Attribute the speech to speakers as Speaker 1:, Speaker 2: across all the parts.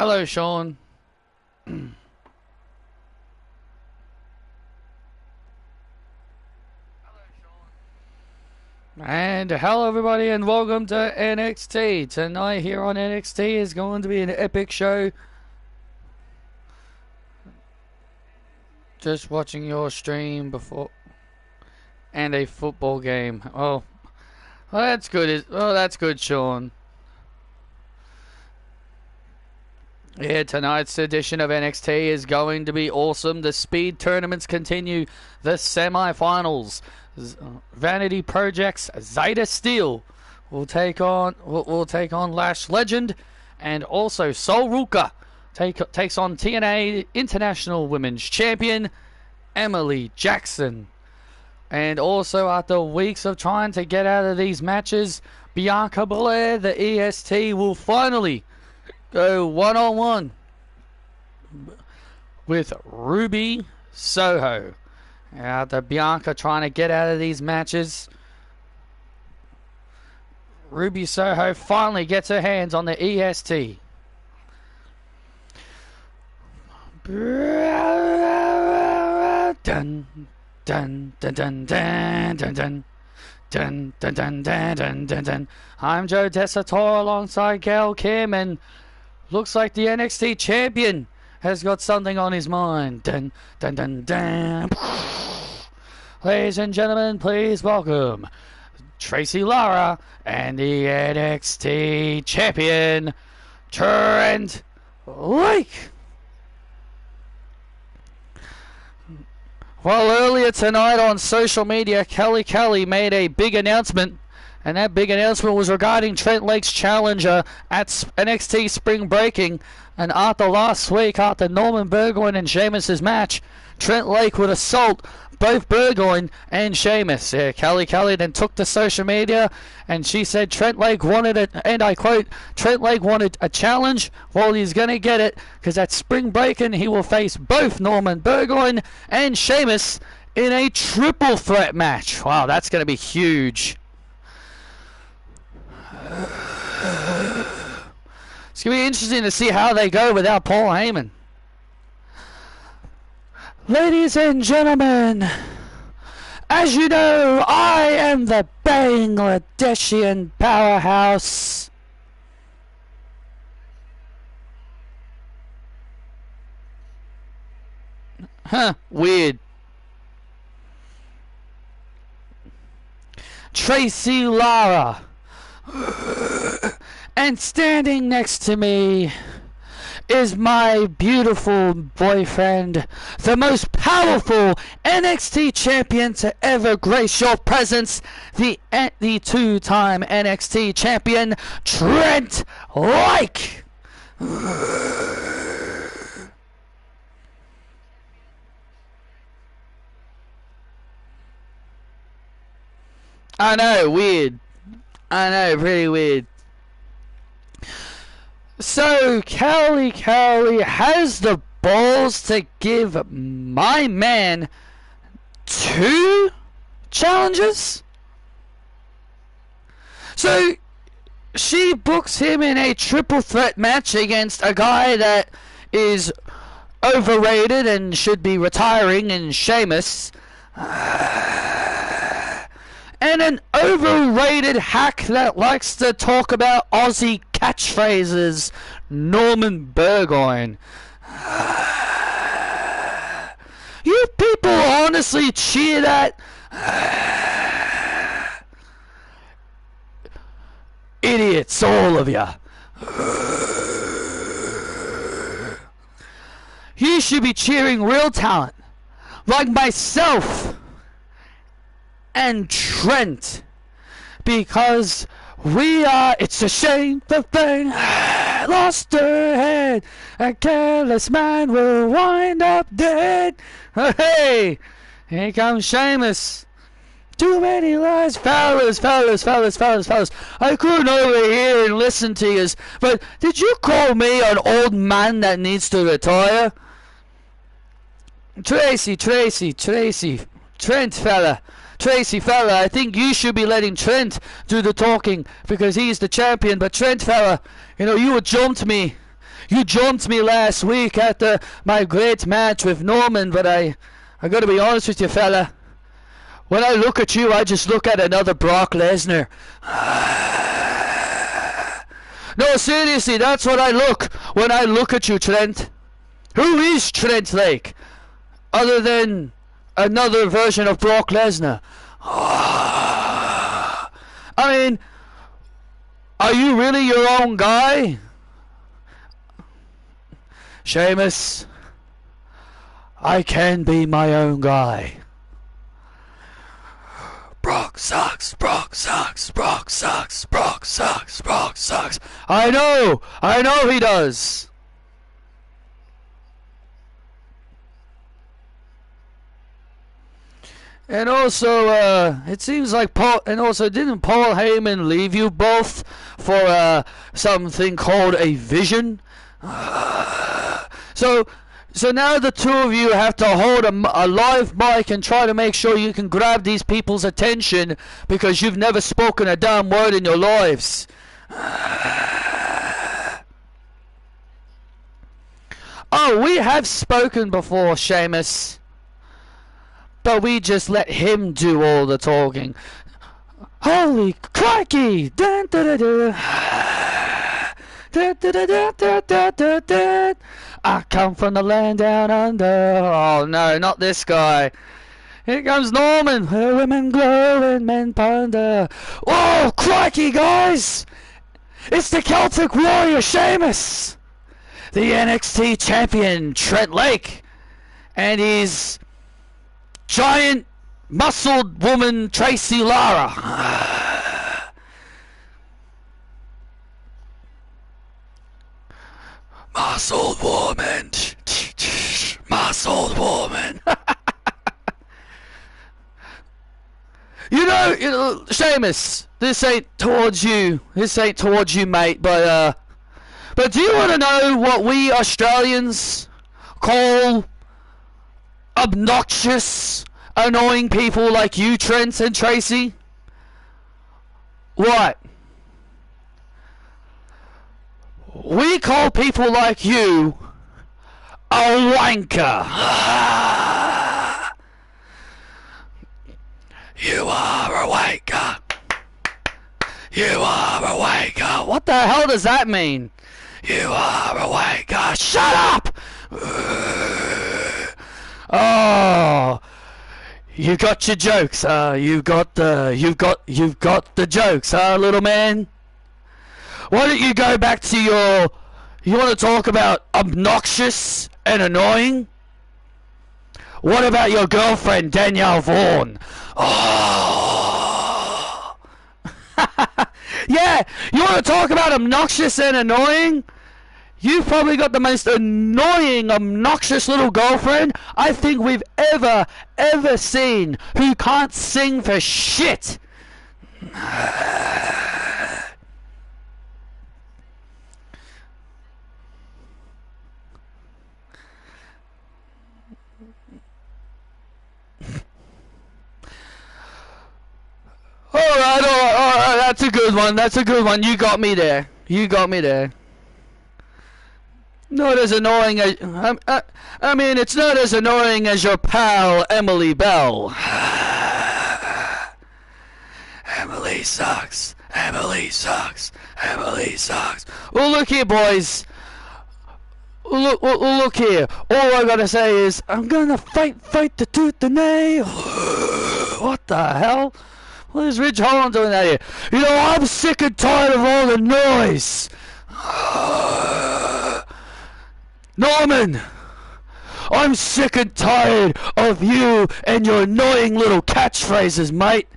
Speaker 1: Hello, Sean. And hello everybody and welcome to NXT. Tonight here on NXT is going to be an epic show. Just watching your stream before and a football game. Oh, well, that's good. Oh, that's good, Sean. Yeah, tonight's edition of NXT is going to be awesome. The speed tournaments continue. The semi-finals. Vanity Project's Zeta Steel will take on Lash Legend, and also Sol Ruka takes on TNA International Women's Champion Emily Jackson. And also, after weeks of trying to get out of these matches, Bianca Belair, the EST, will finally go one-on-one with Ruby Soho. After Bianca trying to get out of these matches, Ruby Soho finally gets her hands on the EST. Dun dun dun dun dun dun dun. Dun, dun, dun, dun, dun, dun, dun. I'm Joe Desator alongside Gail Kim, and looks like the NXT champion has got something on his mind. Dun, dun, dun, dun. Ladies and gentlemen, please welcome Tracy Lara and the NXT champion, Trent Lake. Well, earlier tonight on social media, Kelly made a big announcement, and that big announcement was regarding Trent Lake's challenger at NXT Spring Breaking. And after last week, after Norman Burgoyne and Sheamus' match, Trent Lake would assault both Burgoyne and Sheamus. Yeah, Kelly then took to social media, and she said Trent Lake wanted it, and I quote, Trent Lake wanted a challenge. Well, he's going to get it, because at Spring Breaking, he will face both Norman Burgoyne and Sheamus in a triple threat match. Wow, that's going to be huge. It's going to be interesting to see how they go without Paul Heyman. Ladies and gentlemen, as you know, I am the Bangladeshian powerhouse. Huh, weird. Tracy Lara. And standing next to me is my beautiful boyfriend, the most powerful NXT champion to ever grace your presence, the two-time NXT champion, Trent Lake. I know, weird. I know, pretty weird. So, Kelly has the balls to give my man 2 challenges? So, she books him in a triple threat match against a guy that is overrated and should be retiring in Sheamus. And an overrated hack that likes to talk about Aussie catchphrases, Norman Burgoyne. You people honestly cheer that? Idiots, all of you. You should be cheering real talent, like myself and Trent, because we are, it's a shame the thing lost her head, a careless man will wind up dead. Hey, here comes Sheamus. Too many lies, fellas. I couldn't overhear and listen to yous, but did you call me an old man that needs to retire? Tracy, Trent fella, I think you should be letting Trent do the talking because he's the champion. But Trent fella, you know, you jumped me You jumped me last week at my great match with Norman, but I gotta be honest with you, fella. When I look at you, I just look at another Brock Lesnar. No, seriously, that's what I look when I look at you, Trent. Who is Trent Lake? Other than another version of Brock Lesnar. I mean, are you really your own guy? Sheamus, I can be my own guy. Brock sucks, Brock sucks, Brock sucks, Brock sucks, Brock sucks. I know he does. And also, it seems like didn't Paul Heyman leave you both for something called a vision? So now the two of you have to hold a live mic and try to make sure you can grab these people's attention because you've never spoken a damn word in your lives. Oh, we have spoken before, Sheamus. But we just let him do all the talking. Holy crikey! Dun, dun, dun, dun. Dun, dun, dun, dun, dun, dun, dun, dun. I come from the land down under. Oh no, not this guy. Here comes Norman. Where women glow and men ponder. Whoa, crikey, guys! It's the Celtic Warrior Sheamus, the NXT champion Trent Lake, and his giant muscled woman Tracy Lara. Muscled woman. Muscled woman. You know, Sheamus, this ain't towards you. This ain't towards you, mate, but do you want to know what we Australians call obnoxious, annoying people like you, Trent and Tracy? What? We call people like you a wanker. You are a wanker. You are a wanker. What the hell does that mean? You are a wanker. Shut up! Oh, you got your jokes, you've got the jokes, little man. Why don't you go back to you want to talk about obnoxious and annoying? What about your girlfriend, Danielle Vaughan? Oh. Yeah, you want to talk about obnoxious and annoying? You've probably got the most annoying, obnoxious little girlfriend I think we've ever seen, who can't sing for shit. Alright, that's a good one, you got me there. Not as annoying as... I mean, it's not as annoying as your pal, Emily Bell. Emily sucks. Emily sucks. Emily sucks. Well, look here, boys. Look here. All I gotta say is, I'm gonna fight the tooth and nail. What the hell? What is Ridge Holland doing out here? You know, I'm sick and tired of all the noise. Norman, I'm sick and tired of you and your annoying little catchphrases, mate.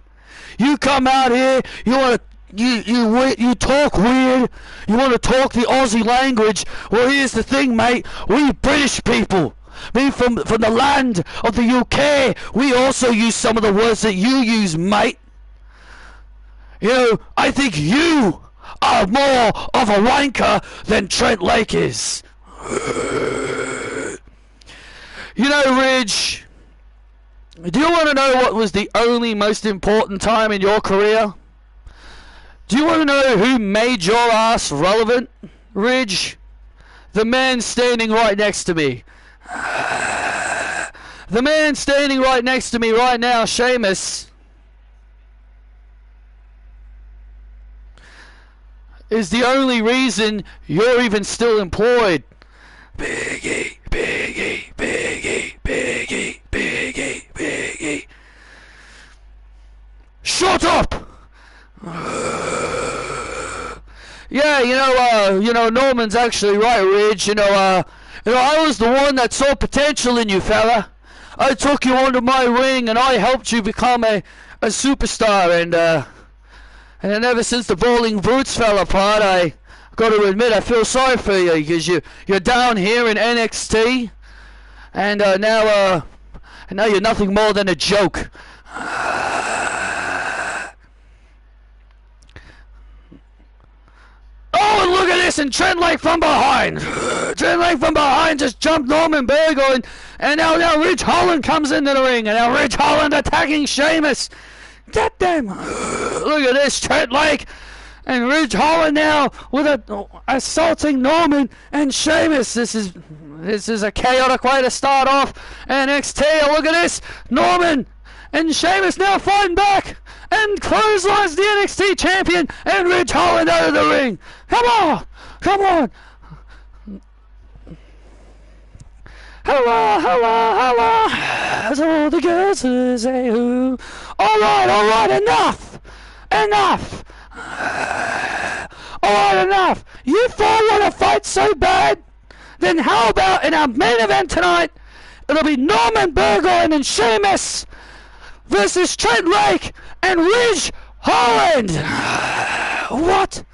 Speaker 1: You come out here, you talk weird, you want to talk the Aussie language. Well, here's the thing, mate. We British people, me from the land of the UK, we also use some of the words that you use, mate. You know, I think you are more of a wanker than Trent Lake is. You know, Ridge, do you want to know what was the only most important time in your career? Do you want to know who made your ass relevant, Ridge? the man standing right next to me. The man standing right next to me right now, Sheamus, is the only reason you're even still employed. Big E, Big E, Big E, Big E, Big E, Big E. Shut up! Yeah, you know, Norman's actually right, Ridge. You know, I was the one that saw potential in you, fella. I took you onto my ring and I helped you become a superstar, and then ever since the Brawling Brutes fell apart, I got to admit I feel sorry for you, because you're down here in NXT, and now you're nothing more than a joke. Oh, look at this, and Trent Lake from behind. Trent Lake from behind just jumped Norman Burgo, and now Ridge Holland comes into the ring, and now Ridge Holland attacking Sheamus. Goddamn. Look at this, Trent Lake and Ridge Holland now with assaulting Norman and Sheamus. This is a chaotic way to start off NXT. Look at this, Norman and Sheamus now fighting back and clotheslines the NXT champion and Ridge Holland out of the ring. Come on, come on. Hello, hello, hello. That's all the girls who say who. All right, enough. Enough. All right, enough. You four want to fight so bad? Then how about in our main event tonight, it'll be Norman Burgoyne and Sheamus versus Trent Lake and Ridge Holland. What?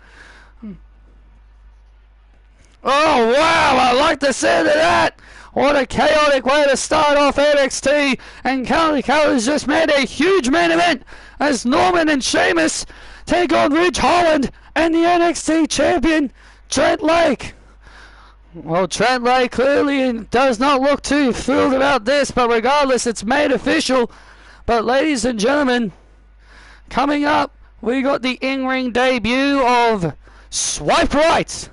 Speaker 1: Oh, wow, I like the sound of that. What a chaotic way to start off NXT. And Kelly Kelly's just made a huge main event as Norman and Sheamus take on Ridge Holland and the NXT champion, Trent Lake. Well, Trent Lake clearly does not look too thrilled about this, but regardless, it's made official. But ladies and gentlemen, coming up, we got the in-ring debut of Swipe Right.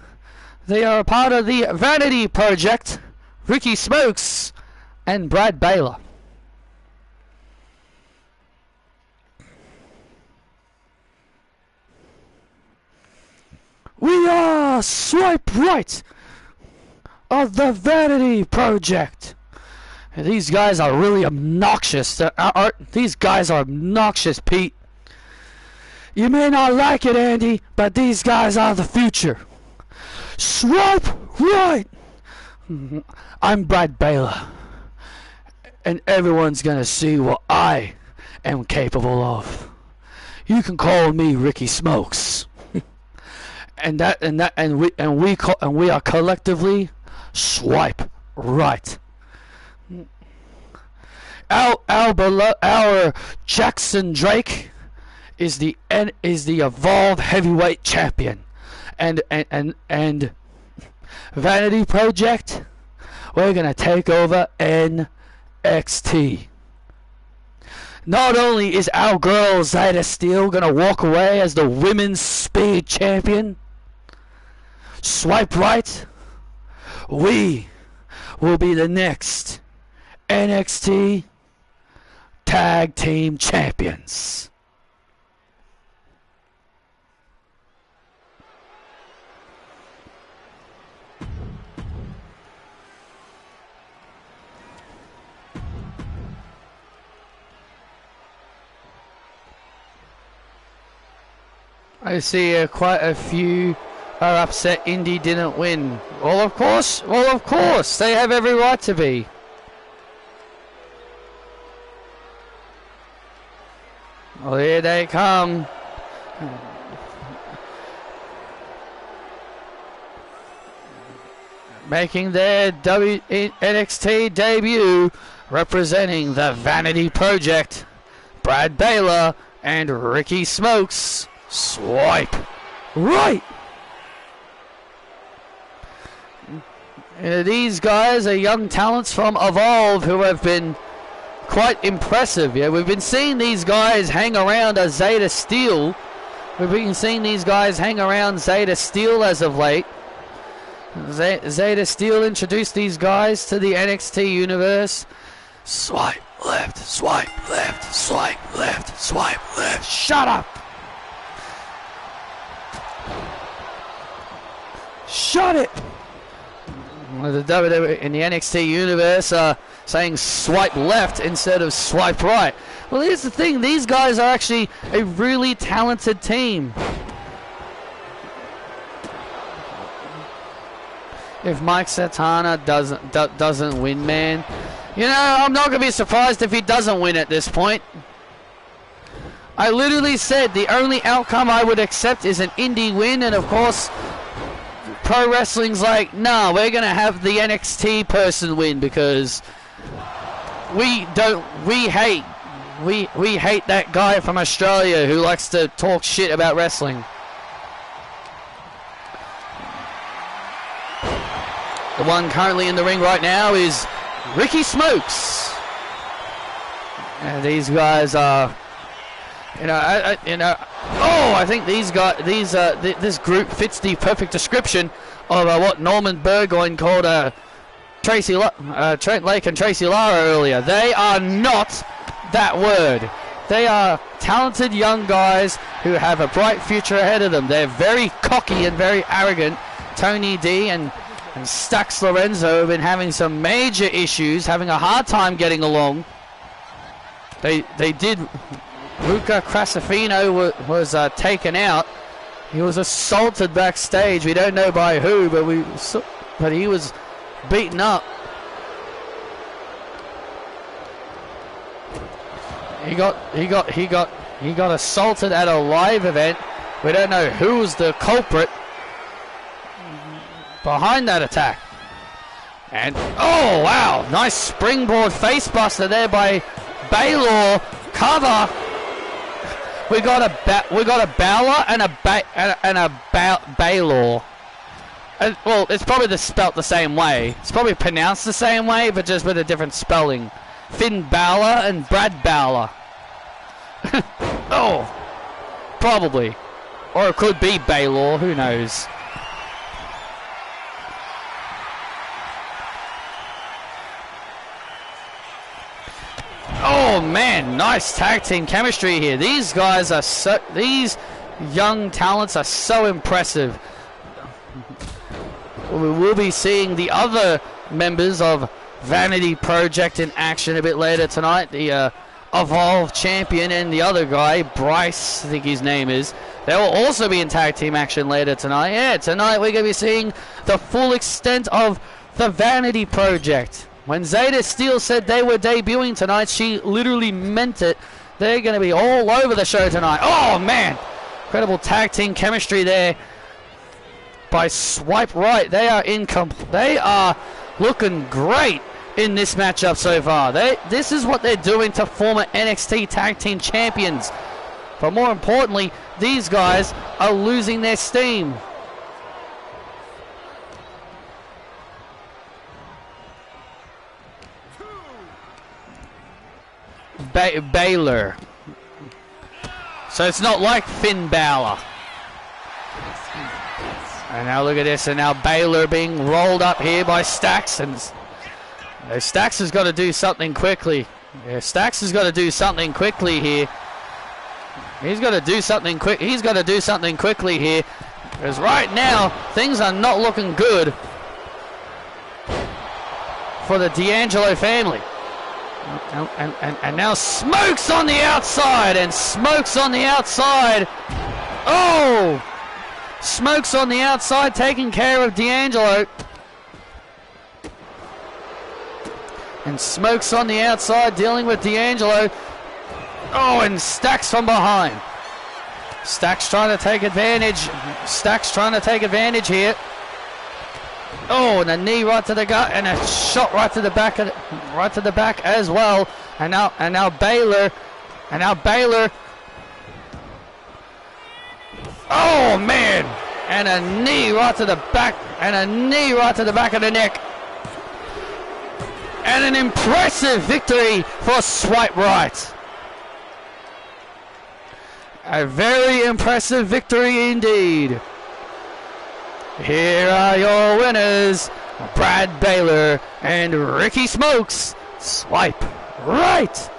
Speaker 1: They are a part of the Vanity Project, Ricky Smokes and Brad Baylor. We are Swipe Right of the Vanity Project. And these guys are really obnoxious. These guys are obnoxious, Pete. You may not like it, Andy, but these guys are the future. Swipe right. I'm Brad Baylor, and everyone's gonna see what I am capable of. You can call me Ricky Smokes, and we are collectively Swipe Right. Our Jackson Drake is the Evolve Heavyweight Champion, and Vanity Project, we're gonna take over NXT. Not only is our girl Zayda Steele gonna walk away as the Women's Speed Champion, Swipe Right, we will be the next NXT Tag Team Champions. I see quite a few are upset Indy didn't win. Well, of course, they have every right to be. Well, here they come. Making their NXT debut, representing the Vanity Project, Brad Baylor and Ricky Smokes. Swipe Right. These guys are young talents from Evolve who have been quite impressive. Yeah, we've been seeing these guys hang around as Zayda Steele. We've been seeing these guys hang around Zayda Steele as of late. Zeta Steel introduced these guys to the NXT universe. Swipe left, swipe left, swipe left, swipe left. Shut up! Shut it! The WWE in the NXT universe are saying swipe left instead of swipe right. Well, here's the thing. These guys are actually a really talented team. If Mike Satana doesn't win, man, you know, I'm not going to be surprised if he doesn't win at this point. I literally said the only outcome I would accept is an indie win, and of course, Pro Wrestling's like, nah, we're going to have the NXT person win because we hate that guy from Australia who likes to talk shit about wrestling. The one currently in the ring right now is Ricky Smokes. And these guys are, I think these guys, this group fits the perfect description of what Norman Burgoyne called Trent Lake and Tracy Lara earlier. They are not that word. They are talented young guys who have a bright future ahead of them. They're very cocky and very arrogant. Tony D and Stax Lorenzo have been having some major issues, having a hard time getting along. They did. Luca Crasafino was taken out. He was assaulted backstage. We don't know by who, but he was beaten up. He got assaulted at a live event. We don't know who's the culprit behind that attack. And oh wow, nice springboard facebuster there by Baylor. Cover. We got a Balor and a Baylor. Well, it's probably spelt the same way. It's probably pronounced the same way, but just with a different spelling. Finn Balor and Brad Balor. Oh, probably, or it could be Baylor. Who knows? Oh man, nice tag team chemistry here. These guys are these young talents are so impressive. We will be seeing the other members of Vanity Project in action a bit later tonight. The Evolve champion and the other guy, Bryce, I think his name is. They will also be in tag team action later tonight. Yeah, tonight we're going to be seeing the full extent of the Vanity Project. When Zeta Steel said they were debuting tonight, she literally meant it. They're going to be all over the show tonight. Oh, man. Incredible tag team chemistry there by Swipe Right. They are looking great in this matchup so far. This is what they're doing to former NXT tag team champions. But more importantly, these guys are losing their steam. Baylor. So it's not like Finn Balor. And now look at this, and now Baylor being rolled up here by Stax, and Stax has got to do something quickly. Yeah, Stax has got to do something quickly here. He's got to do something quick. He's got to do something quickly here, because right now things are not looking good for the D'Angelo family. And now Smokes on the outside, and Smokes on the outside. Oh! Smokes on the outside taking care of D'Angelo. And Smokes on the outside dealing with D'Angelo. Oh, and Stax from behind. Stax trying to take advantage. Stax trying to take advantage here. Oh, and a knee right to the gut, and a shot right to the back, as well. And now Baylor. Oh man! And a knee right to the back, and a knee right to the back of the neck. And an impressive victory for Swipe Right. A very impressive victory indeed. Here are your winners, Brad Baylor and Ricky Smokes. Swipe right.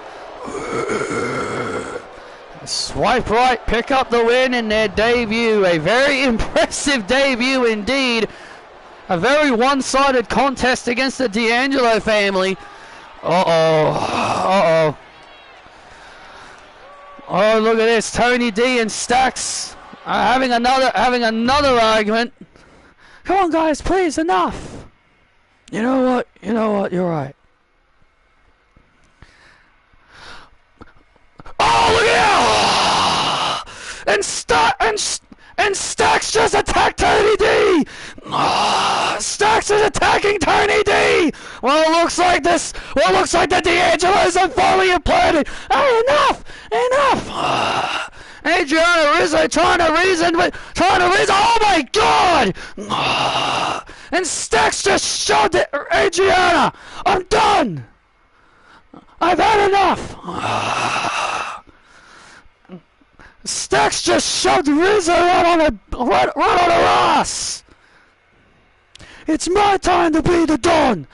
Speaker 1: Swipe right, pick up the win in their debut. A very impressive debut indeed. A very one-sided contest against the D'Angelo family. Uh-oh. Oh, look at this. Tony D and Stacks are having another argument. Come on, guys, please, enough. You know what? You're right. Oh, look at that! And Stacks just attacked Tony D! Stacks is attacking Tony D! Well, it looks like the D'Angelos have finally imploded. Oh, enough! Adriana Rizzo trying to reason. Oh my God! And Stacks just shoved it. Adriana, I'm done. I've had enough. Stacks just shoved Rizzo right on her ass. It's my time to be the Don.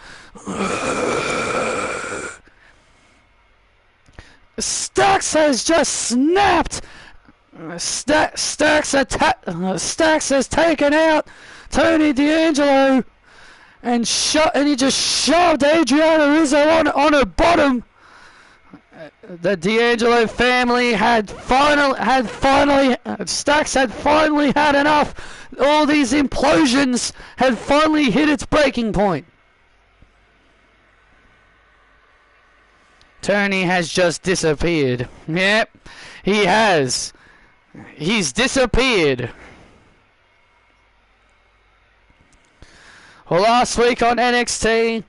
Speaker 1: Stacks has just snapped. Stacks has taken out Tony D'Angelo and he just shoved Adriana Rizzo on her bottom. The D'Angelo family Stacks had finally had enough. All these implosions had finally hit its breaking point. Tony has just disappeared. Yep, he has. He's disappeared. Well, last week on NXT,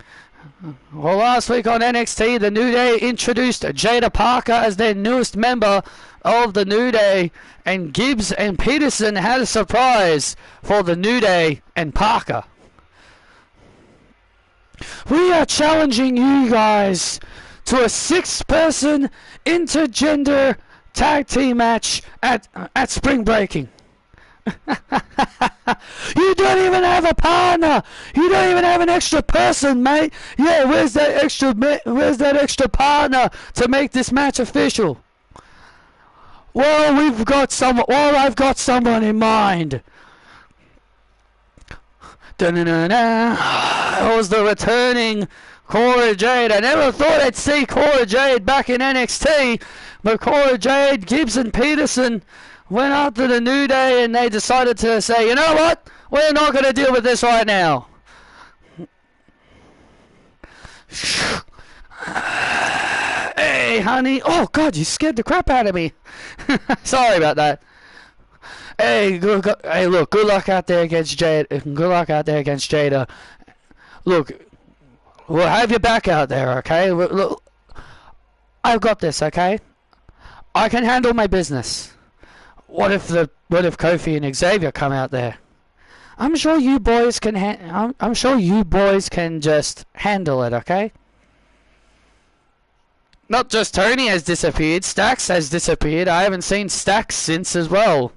Speaker 1: the New Day introduced Jada Parker as their newest member of the New Day, and Gibbs and Peterson had a surprise for the New Day and Parker. We are challenging you guys to a 6-person intergender tag team match at Spring Breaking. You don't even have a partner. You don't even have an extra person, mate. Yeah, where's that extra partner to make this match official? Well, I've got someone in mind. It was the returning Cora Jade. I never thought I'd see Cora Jade back in NXT, but Cora Jade, Gibbs and Peterson went after the New Day and they decided to say, you know what? We're not going to deal with this right now. Hey, honey. Oh, God, you scared the crap out of me. Sorry about that. Hey, look, good luck out there against Jade. Good luck out there against Jada. Look, we'll have your back out there, okay? Look, I've got this, okay? I can handle my business. What if Kofi and Xavier come out there? I'm sure you boys can. I'm sure you boys can just handle it, okay? Not just Tony has disappeared. Stacks has disappeared. I haven't seen Stacks since as well.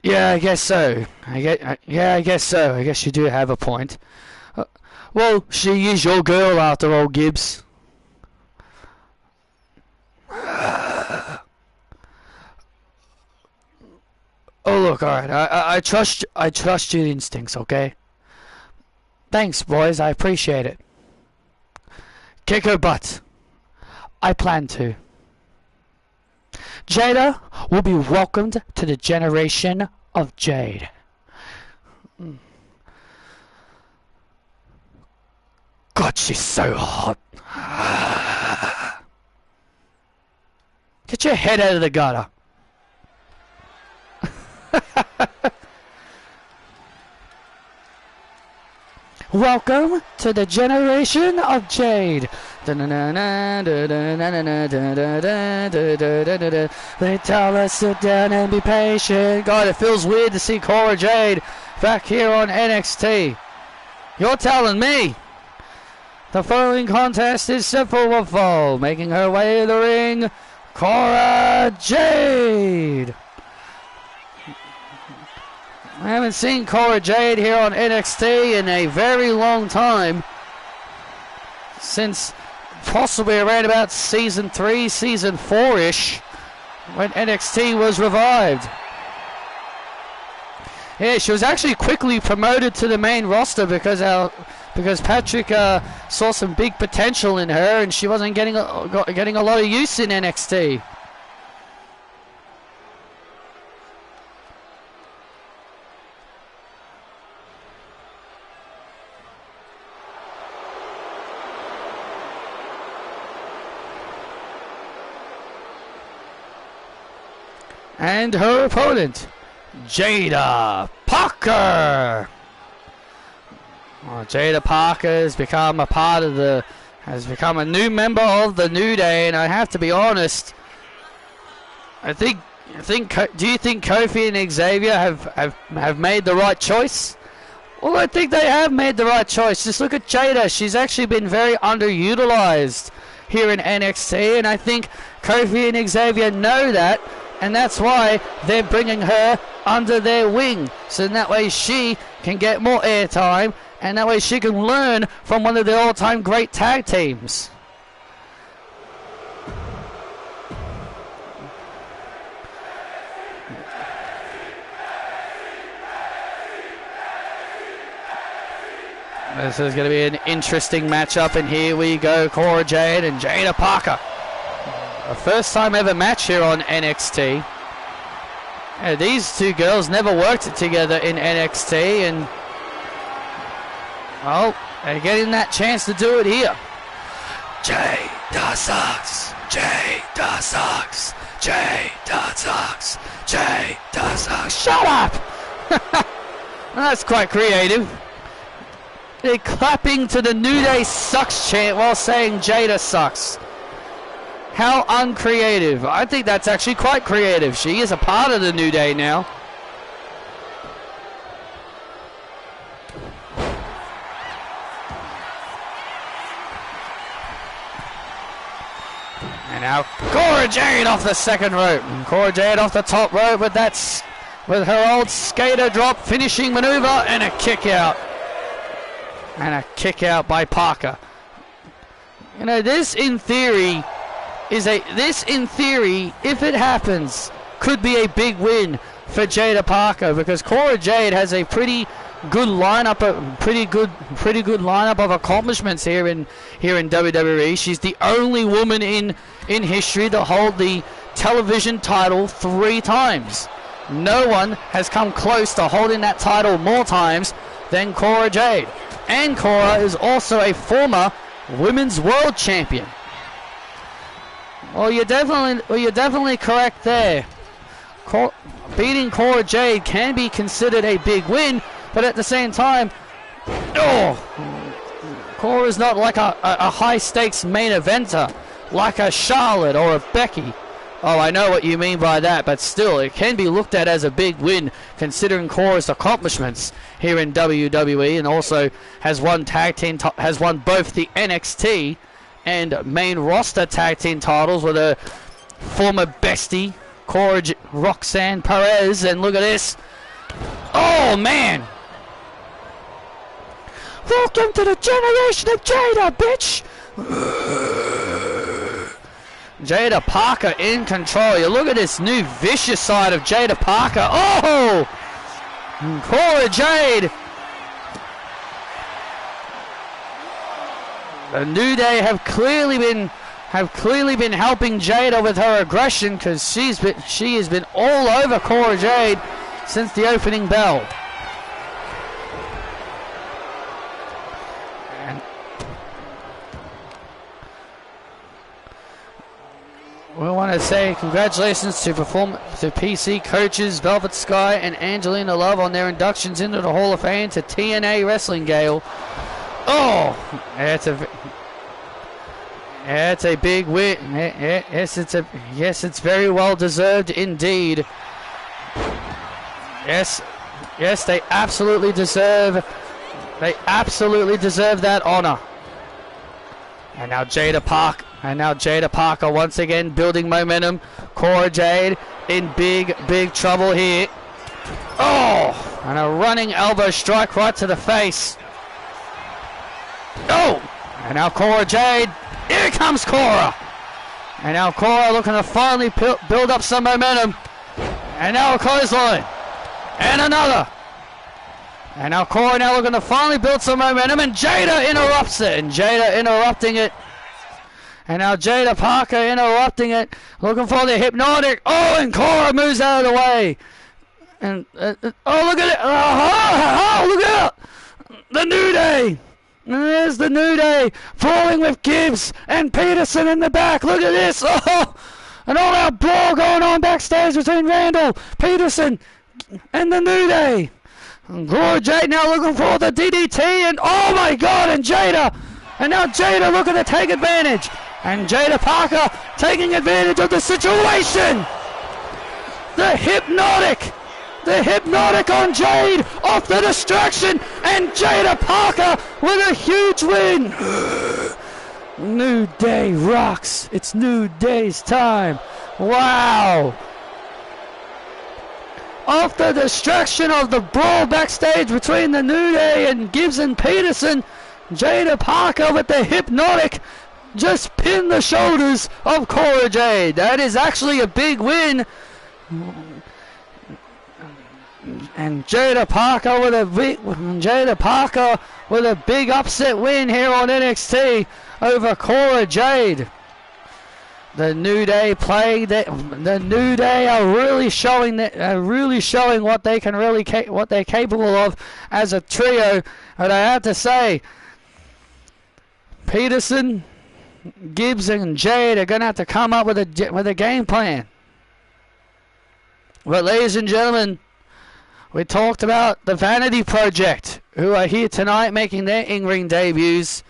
Speaker 1: Yeah, I guess so. I guess so. I guess you do have a point. Well, she is your girl after all, Gibbs. Oh, look, alright, I trust your instincts, okay? Thanks, boys, I appreciate it. Kick her butt. I plan to. Jada will be welcomed to the generation of Jade. God, she's so hot. Get your head out of the gutter. Welcome to the generation of Jade. They tell us sit down and be patient. God, it feels weird to see Cora Jade back here on NXT. You're telling me. The following contest is set for a fall. Making her way to the ring, Cora Jade. I haven't seen Cora Jade here on NXT in a very long time. Since possibly around about season 3, season 4-ish, when NXT was revived. Yeah, she was actually quickly promoted to the main roster because Patrick saw some big potential in her, and she wasn't getting a lot of use in NXT. And her opponent, Jada Parker. Well, Jada Parker has become a new member of the New Day, and I have to be honest. Do you think Kofi and Xavier have made the right choice? Well, I think they have made the right choice. Just look at Jada. She's actually been very underutilized here in NXT, and I think Kofi and Xavier know that. And that's why they're bringing her under their wing. So that way she can get more airtime. And that way she can learn from one of the all-time great tag teams. This is going to be an interesting matchup. And here we go, Cora Jade and Jada Parker. A first time ever match here on NXT. These two girls never worked together in NXT, and well, they're getting that chance to do it here. Jada sucks. Jada sucks. Jada sucks. Jada sucks. Shut up! That's quite creative. They're clapping to the New Day sucks chant while saying Jada sucks. How uncreative. I think that's actually quite creative. She is a part of the New Day now. And now Cora Jade off the second rope. And Cora Jade off the top rope, but that's with her old skater drop finishing maneuver and a kick out. And a kick out by Parker. You know, this in theory, if it happens, could be a big win for Jada Parker, because Cora Jade has a pretty good lineup of accomplishments here in WWE. She's the only woman in history to hold the television title 3 times. No one has come close to holding that title more times than Cora Jade. And Cora is also a former Women's World Champion. Well, you're definitely correct there. Beating Cora Jade can be considered a big win, but at the same time, Cora's not like a high-stakes main eventer like a Charlotte or a Becky. Oh, I know what you mean by that, but still, it can be looked at as a big win considering Cora's accomplishments here in WWE, and also has won both the NXT and main roster tag team titles with a former bestie, Roxanne Perez. And look at this. Oh, man. Welcome to the generation of Jada, bitch. Jada Parker in control. You look at this new vicious side of Jada Parker. Oh! Cora Jade. The New Day have clearly been helping Jada with her aggression, because she has been all over Cora Jade since the opening bell. And we want to say congratulations to PC coaches Velvet Sky and Angelina Love on their inductions into the Hall of Fame, to TNA Wrestling Gale. Oh, it's a big win. Yes, it's very well deserved indeed. Yes, they absolutely deserve that honor. And now Jada Parker once again building momentum. Cora Jade in big trouble here. Oh! And a running elbow strike right to the face. Oh! And now Cora Jade. Here comes Cora. And now Cora looking to finally build up some momentum. And now a clothesline. And another. And now Cora now looking to finally build some momentum. And Jada interrupts it. And Jada interrupting it. And now Jada Parker interrupting it. Looking for the hypnotic. Oh, and Cora moves out of the way. And oh, look at it. Oh, look at it. The New Day. And there's the New Day falling with Gibbs and Peterson in the back. Look at this. Oh, an all-out brawl going on backstage between Randall, Peterson, and the New Day. And Cora Jade now looking for the DDT. And oh my God, and Jada. And now Jada looking to take advantage. And Jada Parker taking advantage of the situation. The hypnotic on Jade off the distraction, and Jada Parker with a huge win. New Day rocks. It's New Day's time. Wow. Off the distraction of the brawl backstage between the New Day and Gibbs and Peterson, Jada Parker with the hypnotic just pinned the shoulders of Cora Jade. That is actually a big win. And Jada Parker with a big upset win here on NXT over Cora Jade. The New Day the New Day are really showing what they can what they're capable of as a trio. And I have to say, Peterson, Gibbs, and Jade are gonna have to come up with a game plan. But ladies and gentlemen, we talked about the Vanity Project, who are here tonight making their in-ring debuts.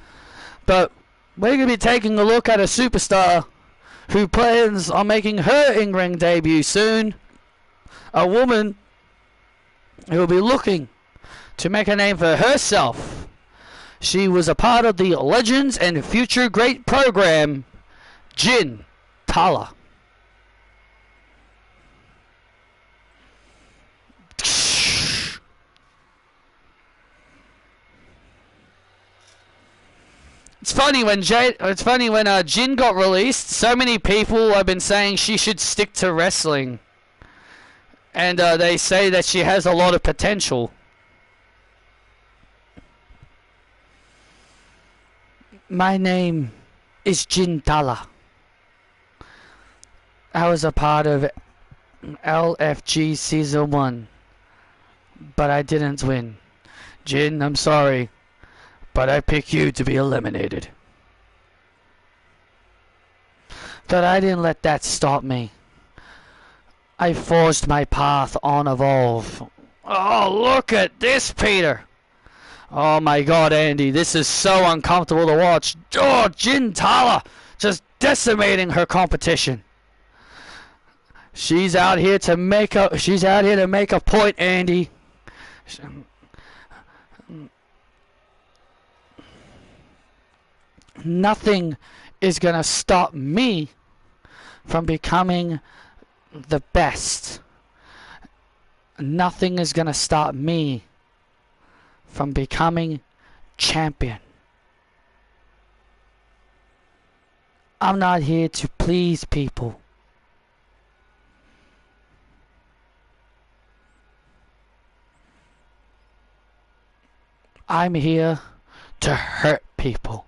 Speaker 1: But we're going to be taking a look at a superstar who plans on making her in-ring debut soon. A woman who will be looking to make a name for herself. She was a part of the Legends and Future Great program, Jin Tala. It's funny when Jin got released, so many people have been saying she should stick to wrestling. And they say that she has a lot of potential. My name is Jin Tala. I was a part of LFG Season 1, but I didn't win. Jin, I'm sorry, but I pick you to be eliminated. But I didn't let that stop me. I forged my path on Evolve. Oh, look at this, Peter. Oh my God, Andy, this is so uncomfortable to watch. Oh, Jin Tala just decimating her competition. She's out here to make a point, Andy. Nothing is going to stop me from becoming the best. Nothing is going to stop me from becoming champion. I'm not here to please people. I'm here to hurt people.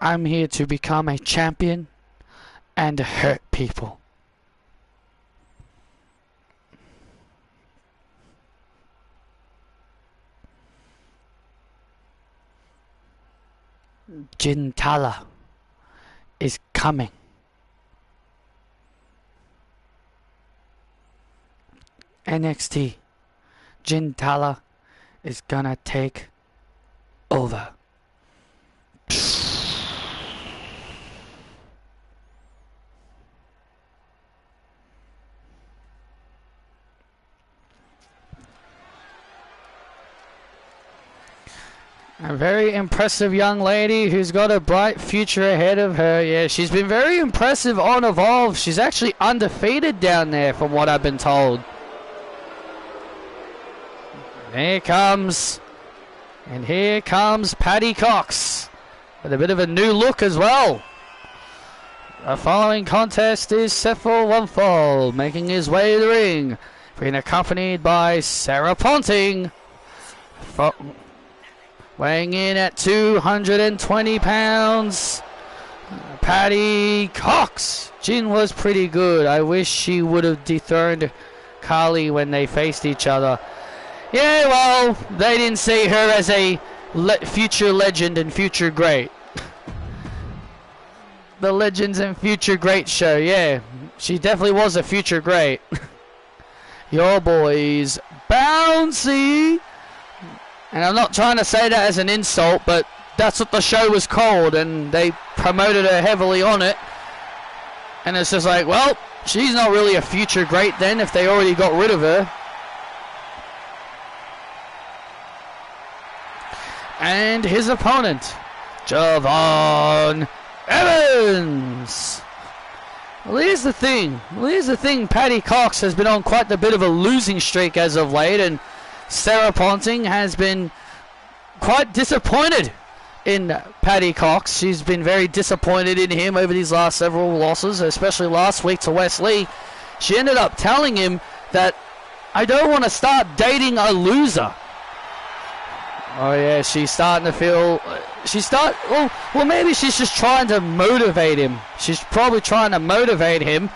Speaker 1: I'm here to become a champion and hurt people. Jin Tala is coming. NXT, Jin Tala is gonna take over. A very impressive young lady who's got a bright future ahead of her. Yeah, she's been very impressive on Evolve. She's actually undefeated down there from what I've been told. Here comes. And here comes Paddy Cox. With a bit of a new look as well. The following contest is Sefo Wonfall making his way to the ring. Being accompanied by Sarah Ponting. Weighing in at 220 pounds, Paddy Cox. Jin was pretty good. I wish she would have dethroned Carly when they faced each other. Yeah, well, they didn't see her as a future legend and future great. The Legends and Future Great show, yeah. She definitely was a future great. Your boys, Bouncy. And I'm not trying to say that as an insult, but that's what the show was called, and they promoted her heavily on it. And it's just like, well, she's not really a future great then if they already got rid of her. And his opponent, Javon Evans. Well, here's the thing. Paddy Cox has been on quite a bit of a losing streak as of late, and Sarah Ponting has been quite disappointed in Paddy Cox. She's been very disappointed in him over these last several losses, especially last week to Wesley. She ended up telling him that, I don't want to start dating a loser. Oh yeah, she's starting to feel... Well, maybe she's just trying to motivate him. She's probably trying to motivate him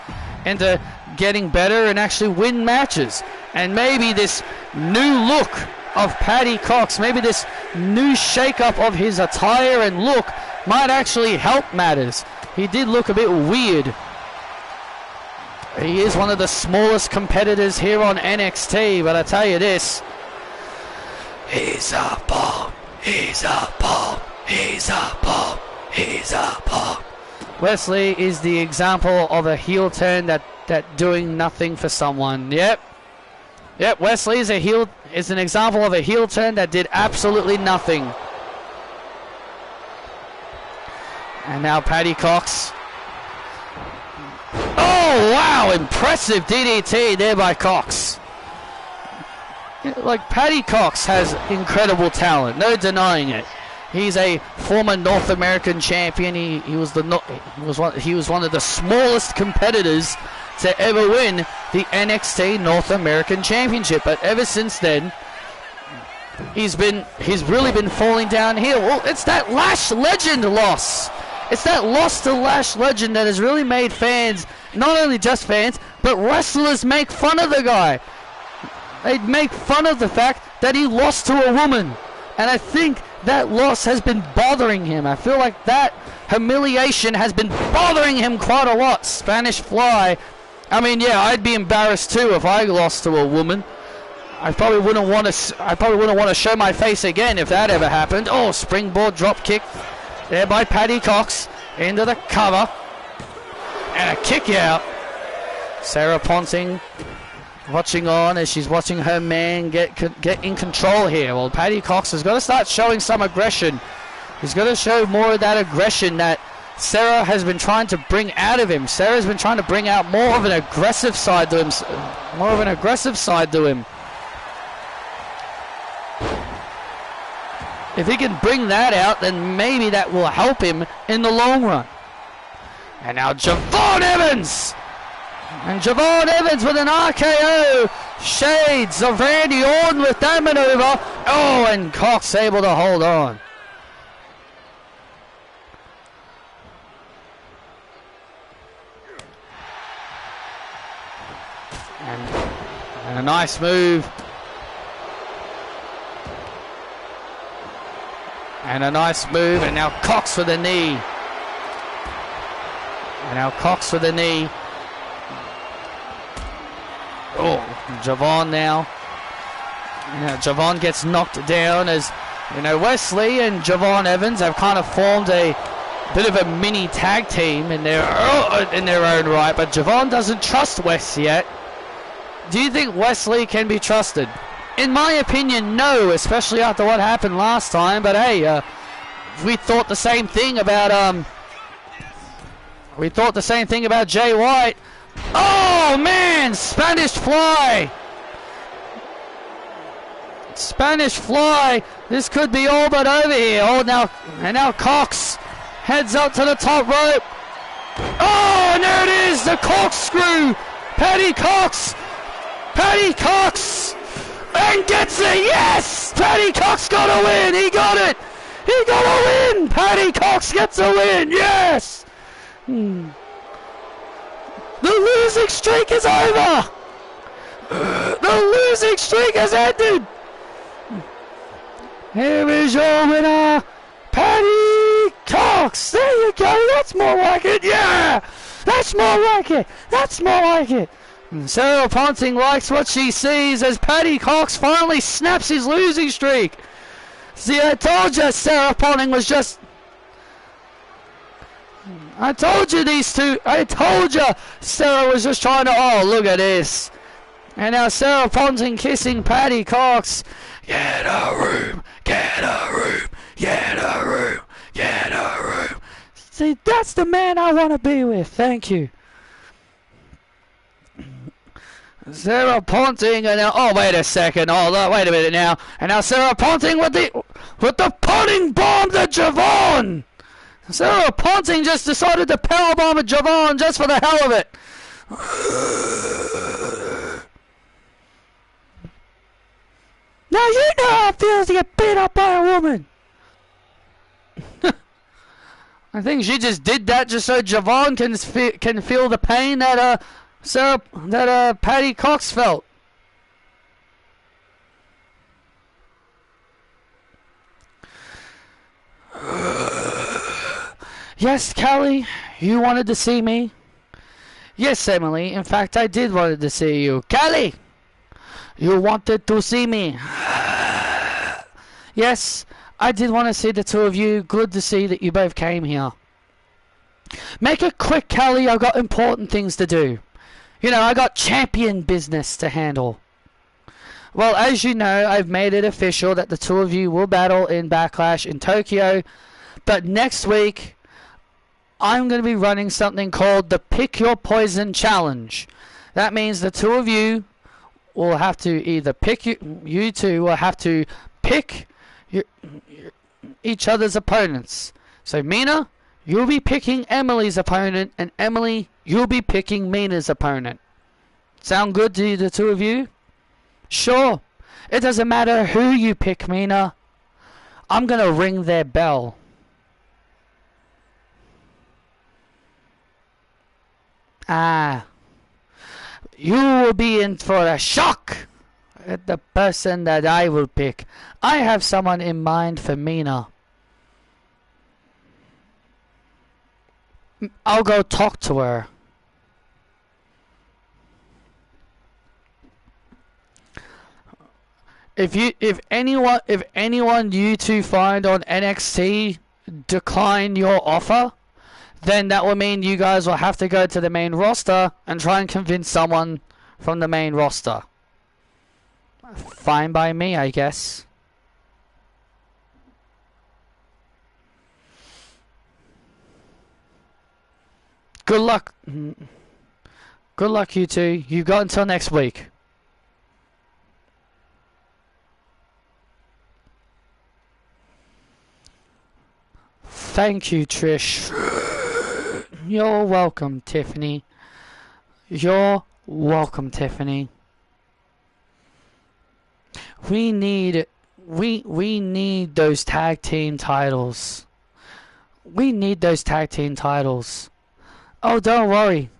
Speaker 1: into getting better and actually win matches. And maybe this new look of Paddy Cox, maybe this new shake-up of his attire and look might actually help matters. He did look a bit weird. He is one of the smallest competitors here on NXT, but I tell you this, he's a bomb, he's a bomb, he's a bomb, he's a bomb. Wesley is the example of a heel turn that doing nothing for someone. Yep, Wesley is an example of a heel turn that did absolutely nothing. And now Paddy Cox. Oh wow, impressive DDT there by Cox. Like, Paddy Cox has incredible talent, no denying it. He's a former North American champion. He was one of the smallest competitors to ever win the NXT North American Championship. But ever since then, he's really been falling downhill. Well, it's that Lash Legend loss. It's that loss to Lash Legend that has really made fans, not only just fans, but wrestlers make fun of the guy. They make fun of the fact that he lost to a woman. And I think that loss has been bothering him. I feel like that humiliation has been bothering him quite a lot. Spanish Fly. I mean, yeah, I'd be embarrassed too if I lost to a woman. I probably wouldn't want to show my face again if that ever happened. Oh, springboard drop kick there by Paddy Cox into the cover. And a kick out. Sarah Ponting watching on as she's watching her man get in control here. Well, Paddy Cox has got to start showing some aggression. He's got to show more of that aggression that Sarah has been trying to bring out of him. Sarah's been trying to bring out more of an aggressive side to him. If he can bring that out, then maybe that will help him in the long run. And now Javon Evans! And Javon Evans with an RKO. Shades of Randy Orton with that maneuver. Oh, and Cox able to hold on. And a nice move. And a nice move. And now Cox with a knee. Oh, Javon now. Javon gets knocked down as, Wesley and Javon Evans have kind of formed a bit of a mini tag team in their own right, but Javon doesn't trust Wes yet. Do you think Wesley can be trusted? In my opinion, no, especially after what happened last time. But hey, we thought the same thing about Jay White. Oh man, Spanish Fly. Spanish Fly. This could be all but over here. Oh, now Cox heads up to the top rope. Oh, and there it is, the corkscrew. Paddy Cox, and gets it. Yes, Paddy Cox got a win. He got it. He got a win. Paddy Cox gets a win. Yes. The losing streak is over. The losing streak has ended. Here is your winner, Paddy Cox. There you go. That's more like it. Yeah. That's more like it. That's more like it. Sarah Ponting likes what she sees as Paddy Cox finally snaps his losing streak. See, I told you Sarah Ponting was just... I told you these two... I told you Sarah was just trying to... Oh, look at this. And now Sarah Ponting kissing Paddy Cox. Get a room. Get a room. Get a room. Get a room. See, that's the man I want to be with. Thank you. Sarah Ponting, and now, oh wait a second, oh wait a minute now, and now Sarah Ponting with the Ponting bomb to Javon. Sarah Ponting just decided to powerbomb at Javon just for the hell of it. Now you know how it feels to get beat up by a woman. I think she just did that just so Javon can feel the pain that Paddy Cox felt. Yes, Callie, you wanted to see me? Yes, Emily. In fact, I did wanted to see you. Callie, you wanted to see me? Yes, I did want to see the two of you. Good to see that you both came here. Make it quick, Callie. I've got important things to do. You know, I got champion business to handle. Well, as you know, I've made it official that the two of you will battle in Backlash in Tokyo. But next week, I'm going to be running something called the Pick Your Poison Challenge. That means the two of you will have to either pick... You two will have to pick each other's opponents. So, Mina, you'll be picking Emily's opponent, and Emily, you'll be picking Mina's opponent. Sound good to the two of you? Sure. It doesn't matter who you pick, Mina. I'm gonna ring their bell. You will be in for a shock at the person that I will pick. I have someone in mind for Mina. I'll go talk to her. If anyone you two find on NXT decline your offer, then that will mean you guys will have to go to the main roster and try and convince someone from the main roster. Fine by me, I guess. Good luck. Good luck, you two. You've got until next week. Thank you, Trish. You're welcome, Tiffany. You're welcome, Tiffany. We need those tag team titles. We need those tag team titles. Oh, don't worry.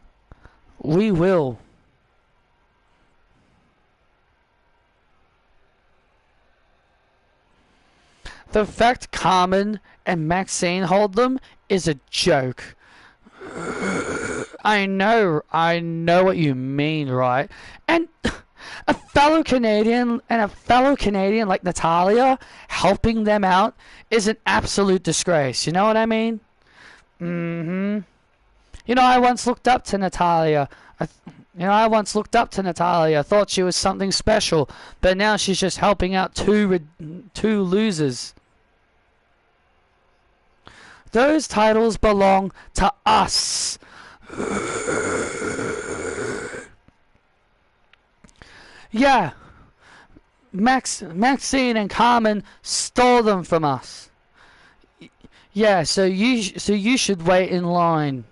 Speaker 1: We will. The fact Carmen and Maxine hold them is a joke. I know what you mean, right? And a fellow Canadian like Natalia helping them out is an absolute disgrace. You know what I mean? You know, I once looked up to Natalia. You know, I once looked up to Natalia, thought she was something special, but now she's just helping out two losers. Those titles belong to us. Yeah, Maxine and Carmen stole them from us. Yeah, so you should wait in line.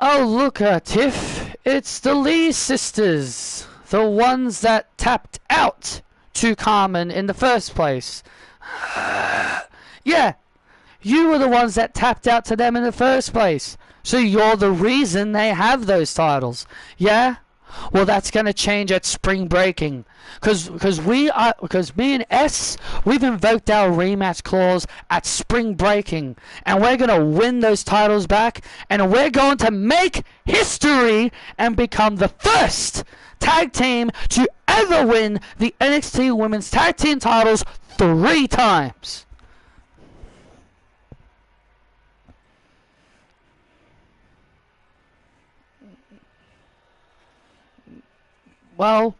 Speaker 1: Oh, look, Tiff, it's the Lee sisters, the ones that tapped out to Carmen in the first place. Yeah, you were the ones that tapped out to them in the first place, so you're the reason they have those titles. Yeah? Well, that's going to change at spring breaking, because me and S, we've invoked our rematch clause at spring breaking, and we're going to win those titles back, and we're going to make history and become the first tag team to ever win the NXT Women's Tag Team titles 3 times. Well,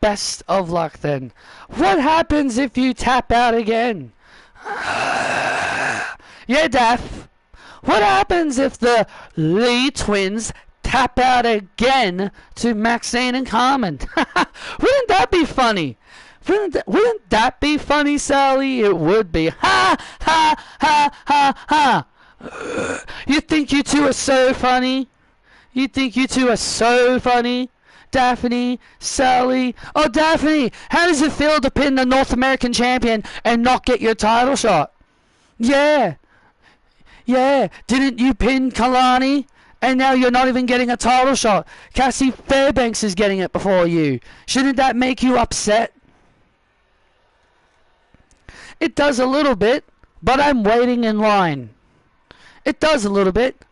Speaker 1: best of luck then. What happens if you tap out again? Yeah, Daff. What happens if the Lee twins tap out again to Maxine and Carmen? Wouldn't that be funny? Wouldn't that be funny, Sally? It would be. Ha, ha, ha, ha, ha. You think you two are so funny? You think you two are so funny? Daphne, Sally. Oh, Daphne, how does it feel to pin the North American champion and not get your title shot? Yeah. Yeah. Didn't you pin Kalani? And now you're not even getting a title shot. Cassie Fairbanks is getting it before you. Shouldn't that make you upset? It does a little bit, but I'm waiting in line. It does a little bit.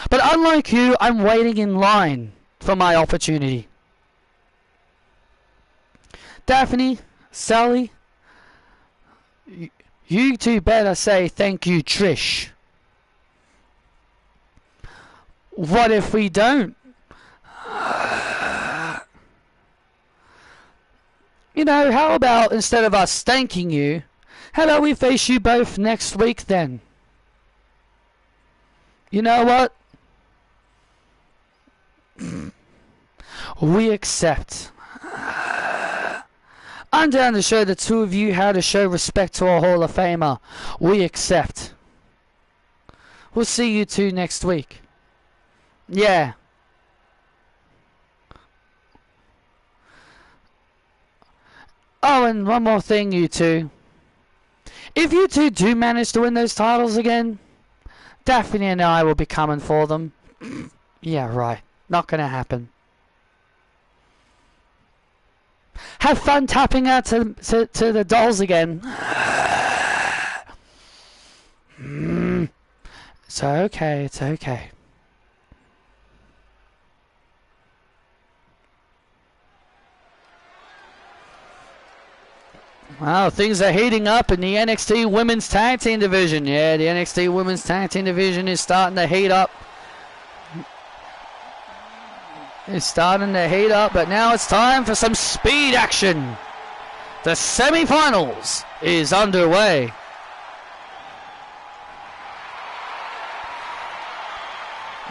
Speaker 1: But unlike you, I'm waiting in line for my opportunity. Daphne, Sally, you two better say thank you, Trish. What if we don't? You know, how about instead of us thanking you, how about we face you both next week then? You know what? We accept. I'm down to show the two of you how to show respect to a Hall of Famer. We accept. We'll see you two next week. Yeah. Oh, and one more thing, you two. If you two do manage to win those titles again, Daphne and I will be coming for them. Yeah, right. Not gonna happen. Have fun tapping out to the dolls again. It's okay, it's okay. Wow, things are heating up in the NXT Women's Tag Team Division. Yeah, the NXT Women's Tag Team Division is starting to heat up. It's starting to heat up, but now it's time for some speed action. The semifinals is underway.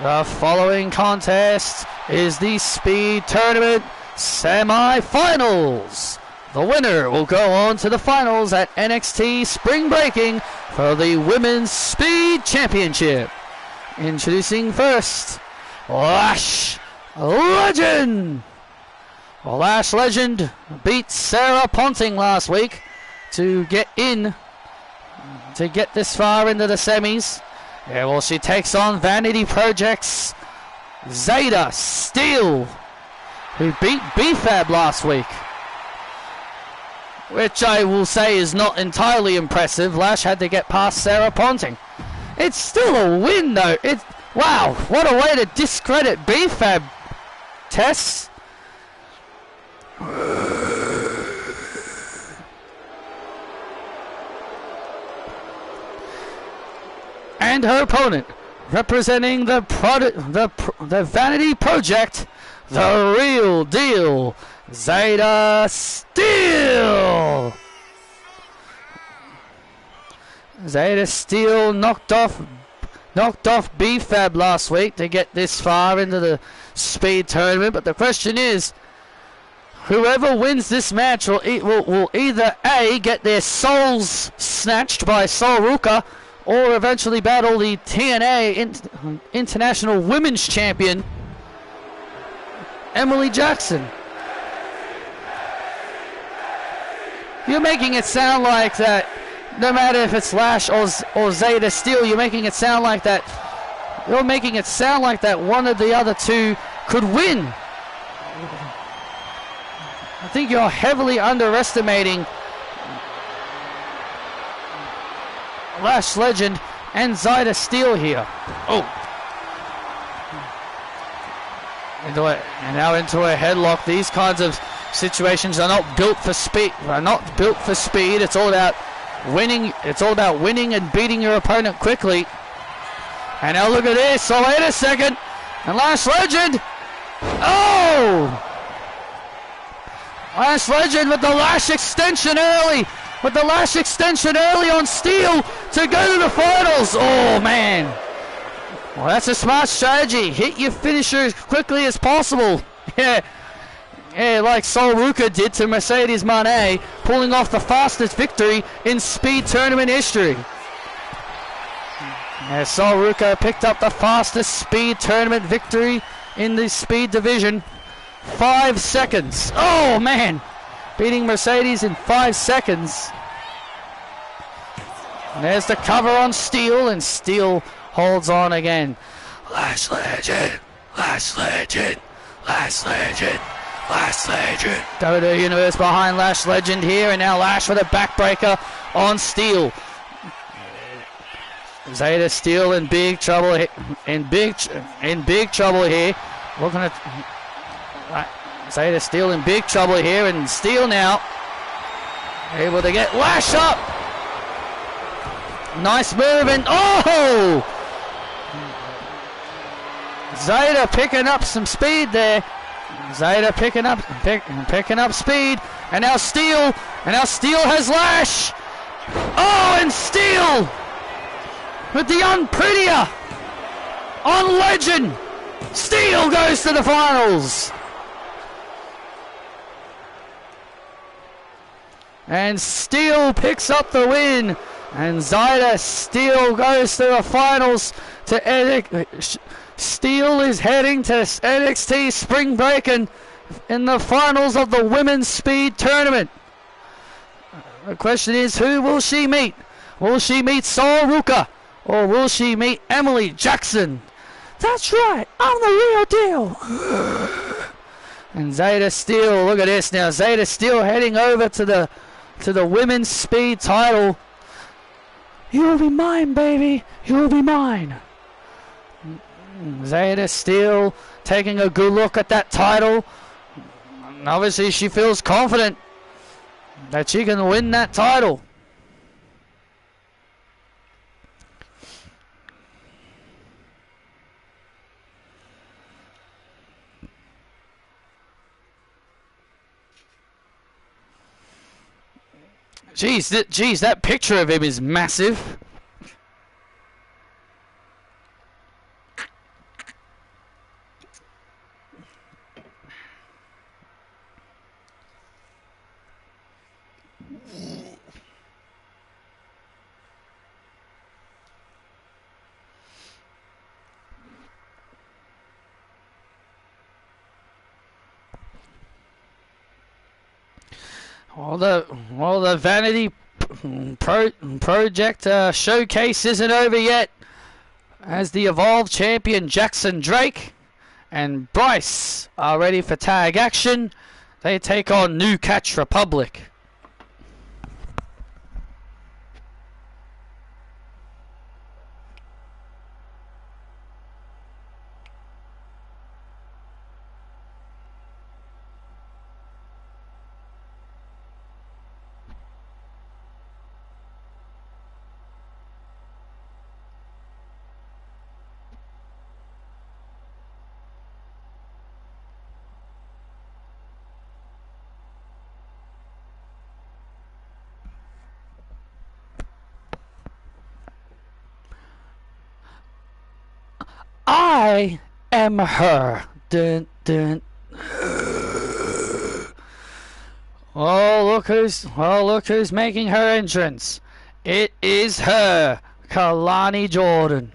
Speaker 1: The following contest is the Speed Tournament semifinals. The winner will go on to the finals at NXT Spring Breaking for the Women's Speed Championship. Introducing first, Lash Legend. Well, Lash Legend beat Sarah Ponting last week to get this far into the semis. Yeah, well, she takes on Vanity Project's Zeta Steel, who beat BFAB last week, which I will say is not entirely impressive. Lash had to get past Sarah Ponting. It's still a win, though. Wow, what a way to discredit BFAB, Tess. And her opponent, representing the Vanity Project, the real deal, Zeta Steel. Zeta Steel knocked off B-Fab last week to get this far into the speed tournament, but the question is, whoever wins this match will either A, get their souls snatched by Sol Ruka, or eventually battle the TNA International Women's Champion, Emily Jackson. You're making it sound like that no matter if it's Lash or Zeta Steel, you're making it sound like that. You're making it sound like that one of the other two could win. I think you're heavily underestimating Lash Legend and Zeta Steel here. Oh. And now into a headlock. These kinds of situations are not built for speed. It's all about winning. It's all about winning and beating your opponent quickly. And now look at this. So wait a second. And Lash Legend. Oh! Lash Legend with the lash extension early. With the lash extension early on Steel to go to the finals. Oh, man. Well, that's a smart strategy. Hit your finisher as quickly as possible. Yeah, like Sol Ruka did to Mercedes Moné, pulling off the fastest victory in speed tournament history. Yeah, Sol Ruka picked up the fastest speed tournament victory in the speed division. 5 seconds. Oh, man. Beating Mercedes in 5 seconds. And there's the cover on Steel, and Steel holds on again. Lash Legend, Lash Legend, Lash Legend, Lash Legend. WWE Universe behind Lash Legend here, and now Lash with a backbreaker on Steel. Zeta Steel in big trouble. In big trouble here. Looking at Zeta Steel in big trouble here, and Steel now able to get Lash up. Nice move, and oh! Zeta picking up some speed there. Zeta picking up speed, and now Steel has Lash. Oh, and Steel with the unprettier on Legend. Steel goes to the finals. And Steel picks up the win. And Zeta Steel goes to the finals. Steel is heading to NXT Spring Break in the finals of the Women's Speed Tournament. The question is, who will she meet? Will she meet Sol Ruka? Or will she meet Emily Jackson? That's right, I'm the real deal. And Zeta Steel, look at this now. Zeta Steel heading over to the Women's Speed title. You will be mine, baby. You will be mine. Zeta Steel taking a good look at that title. And obviously, she feels confident that she can win that title. Jeez, that picture of him is massive. Well, the Vanity Project showcase isn't over yet, as the Evolve champion Jackson Drake and Bryce are ready for tag action. They take on New Catch Republic. I am her. Dun, dun. Look who's making her entrance. It is her, Kalani Jordan.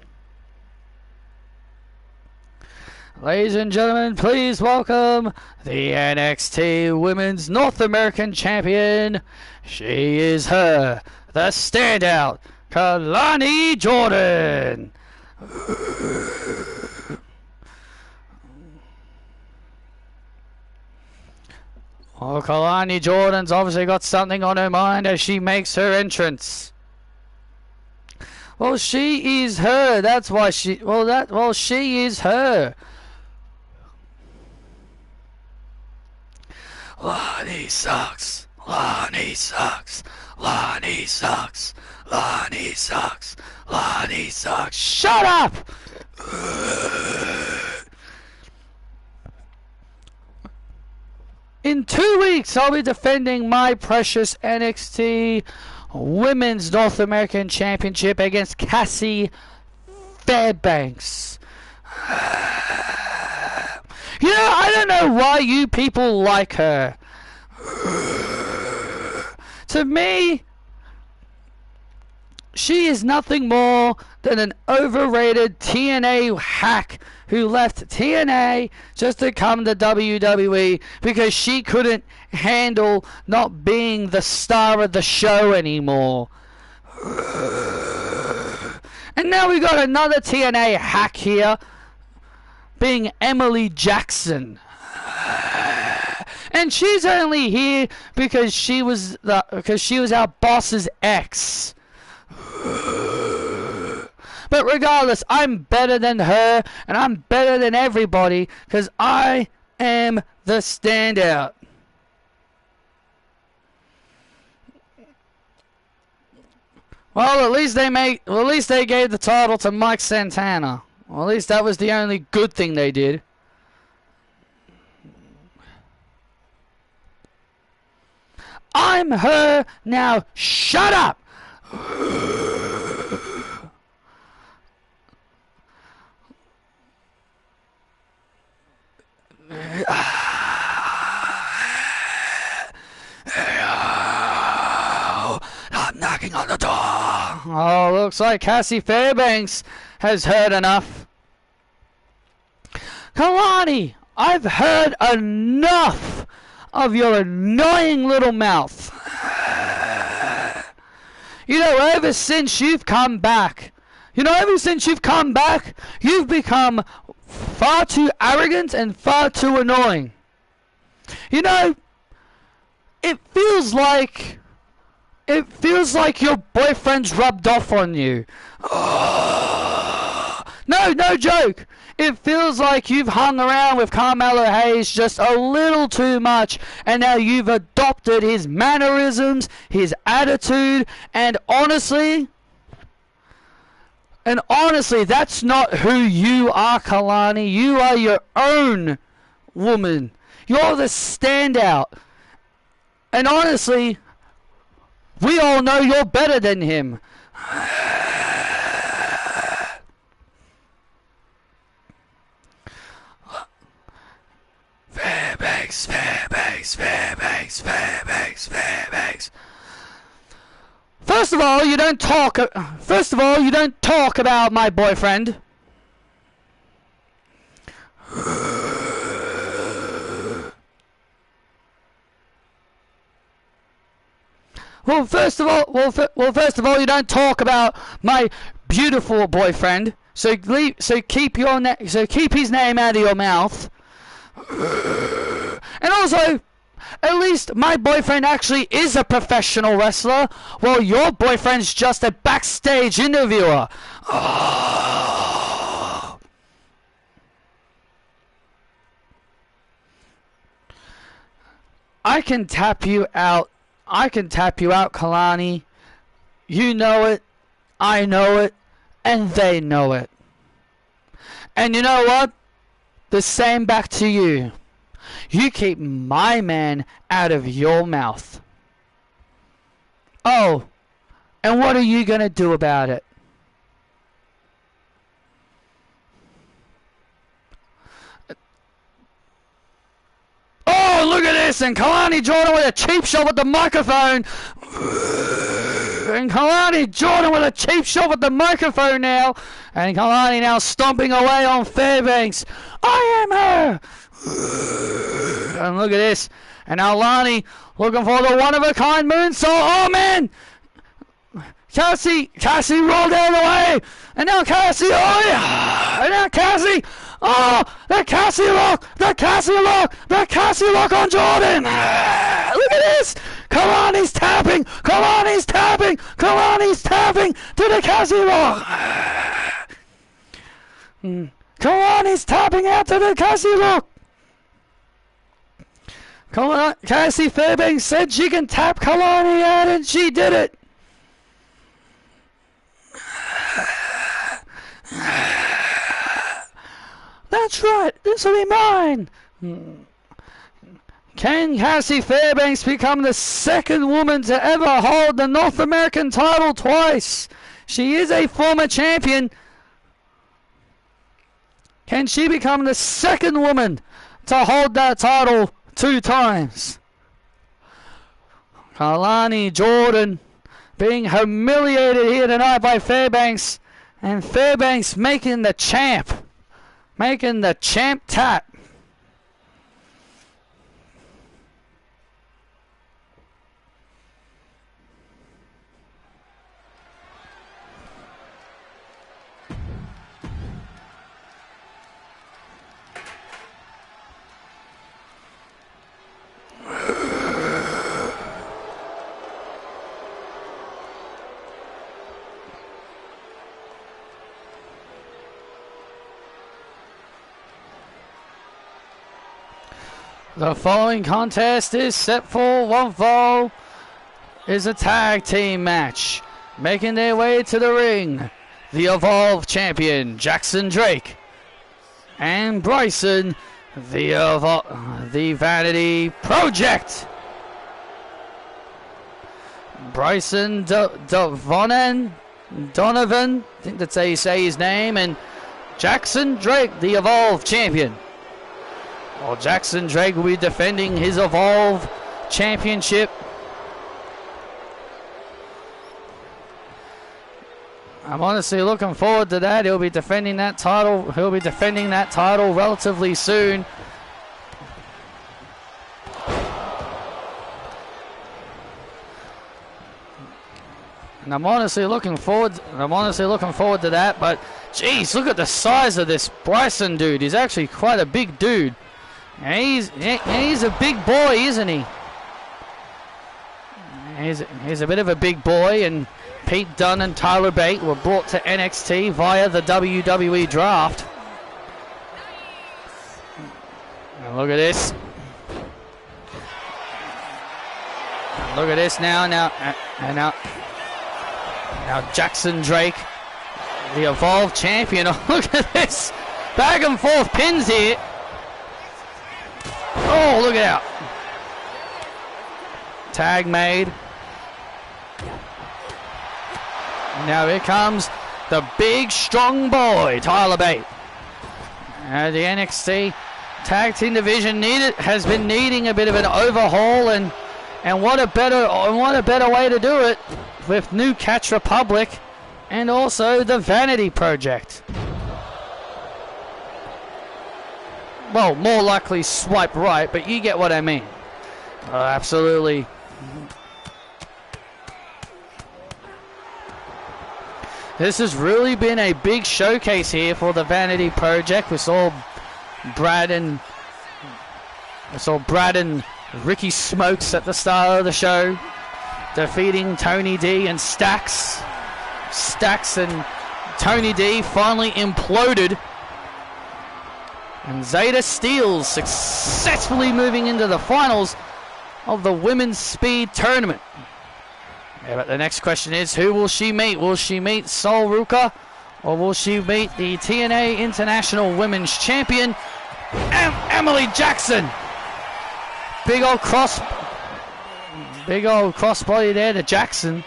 Speaker 1: Ladies and gentlemen, please welcome the NXT Women's North American Champion. She is her, the standout, Kalani Jordan. Oh, Kalani Jordan's obviously got something on her mind as she makes her entrance. Well, she is her. That's why she. She is her. Lonnie sucks. Lonnie sucks. Lonnie sucks. Lonnie sucks. Lonnie sucks. Shut up! In 2 weeks, I'll be defending my precious NXT Women's North American Championship against Cassie Fairbanks. You know, I don't know why you people like her. To me, she is nothing more than an overrated TNA hack who left TNA just to come to WWE because she couldn't handle not being the star of the show anymore. And now we got another TNA hack here, being Emily Jackson. And she's only here because she was our boss's ex. But regardless, I'm better than her, and I'm better than everybody, because I am the standout. Well, at least they gave the title to Mike Santana. Well, at least that was the only good thing they did. I'm her now. Shut up. I'm knocking on the door. Oh, looks like Cassie Fairbanks has heard enough. Kalani, I've heard enough of your annoying little mouth. You know, ever since you've come back, you've become far too arrogant and far too annoying. You know, it feels like your boyfriend's rubbed off on you. No joke. It feels like you've hung around with Carmelo Hayes just a little too much, and now you've adopted his mannerisms, his attitude, and honestly, that's not who you are, Kalani. You are your own woman. You're the standout. And honestly, we all know you're better than him. Fairbanks. First of all, you don't talk about my boyfriend. Well, first of all, you don't talk about my beautiful boyfriend. So keep his name out of your mouth. And also, at least my boyfriend actually is a professional wrestler, while your boyfriend's just a backstage interviewer. Oh. I can tap you out, Kalani. You know it, I know it, and they know it. And you know what? The same back to you. You keep my man out of your mouth. Oh, and what are you going to do about it? Oh, look at this. And Kalani Jordan with a cheap shot with the microphone. And Kalani Jordan with a cheap shot with the microphone now. And Kalani now stomping away on Fairbanks. I am her. And look at this. And now Lani looking for the one-of-a-kind moonsault. Oh, man. Cassie rolled out of the way. And now Cassie, oh, yeah. And now Cassie. Oh, the Cassie lock on Jordan. Look at this. Kalani's tapping to the Cassie lock. Kalani's tapping out to the Cassie lock. Cassie Fairbanks said she can tap Kalani out, and she did it. That's right, this will be mine. Can Cassie Fairbanks become the second woman to ever hold the North American title twice? She is a former champion. Can she become the second woman to hold that title 2 times? Kalani Jordan being humiliated here tonight by Fairbanks, and Fairbanks making the champ tap. The following contest is set for one fall, is a tag team match. Making their way to the ring, the Evolve champion Jackson Drake and Bryson, the Vanity Project. Bryson Donovan, I think that's how you say his name, and Jackson Drake, the Evolve champion. Well, Jackson Drake will be defending his Evolve championship. I'm honestly looking forward to that. He'll be defending that title relatively soon. And I'm honestly looking forward to that. But geez, look at the size of this Bryson dude. He's actually quite a big dude. And he's a big boy, isn't he? He's a bit of a big boy, and Pete Dunne and Tyler Bate were brought to NXT via the WWE draft. And look at this. Look at this now Jackson Drake, the Evolve champion. Look at this. Back and forth pins here. Oh, look out. Tag made. Now here comes the big, strong boy, Tyler Bate. The NXT tag team division has been needing a bit of an overhaul, and what a better way to do it with New Catch Republic and also the Vanity Project. Well, more likely swipe right, but you get what I mean. Absolutely. This has really been a big showcase here for the Vanity Project. We saw Brad and Ricky Smokes at the start of the show, defeating Tony D and Stax. Stax and Tony D finally imploded. And Zeta Steele successfully moving into the finals of the Women's Speed Tournament. Yeah, but the next question is, who will she meet? Will she meet Sol Ruka, or will she meet the TNA International Women's Champion, Emily Jackson? Big old crossbody there to Jackson.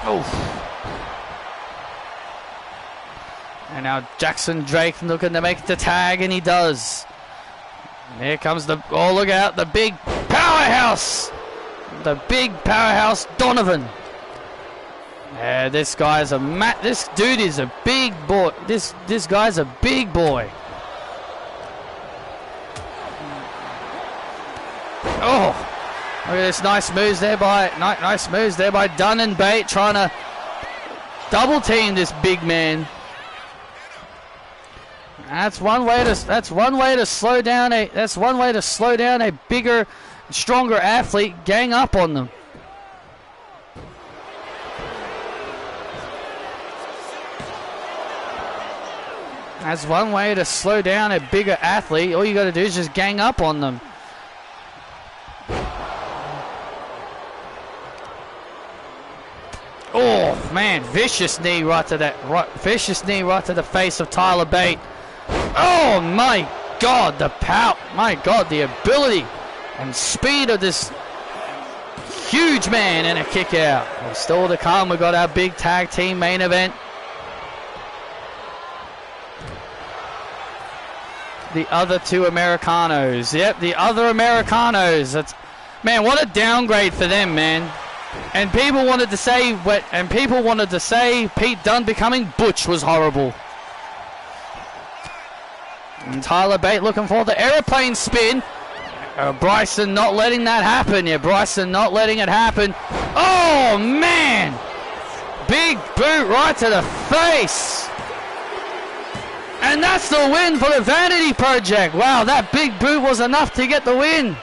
Speaker 1: Oh. And now Jackson Drake looking to make the tag, and he does. And here comes the, oh look out, the big powerhouse! The big powerhouse Donovan. Yeah, this guy's this dude is a big boy. This guy's a big boy. Oh, look at this nice moves there by Dunn and Bate trying to double team this big man. That's one way to slow down a bigger, stronger athlete. Gang up on them. That's one way to slow down a bigger athlete. All you got to do is just gang up on them. Oh man, vicious knee right to the face of Tyler Bate. Oh my God, the power! My God, the ability and speed of this huge man, and a kick out. And still to come, we got our big tag team main event. The other two Americanos. Yep, the other Americanos. That's, man, what a downgrade for them, man. And people wanted to say Pete Dunne becoming Butch was horrible. And Tyler Bate looking for the airplane spin. Bryson not letting that happen. Yeah, Bryson not letting it happen. Oh man! Big boot right to the face. And that's the win for the Vanity Project. Wow, that big boot was enough to get the win.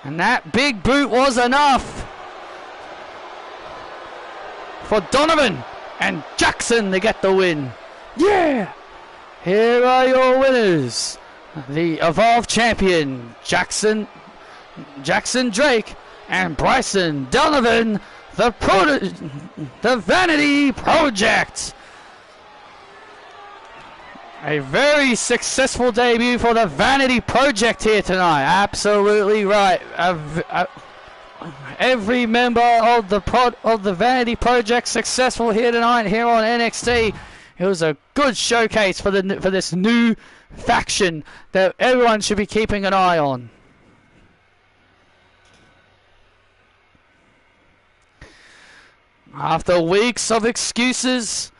Speaker 1: And that big boot was enough for Donovan and Jackson to get the win. Yeah! Here are your winners. The Evolve Champion, Jackson Drake, and Bryson Donovan, the Vanity Project. A very successful debut for the Vanity Project here tonight. Absolutely right. Every member of the Vanity Project successful here tonight here on NXT. It was a good showcase for this new faction that everyone should be keeping an eye on. After weeks of excuses,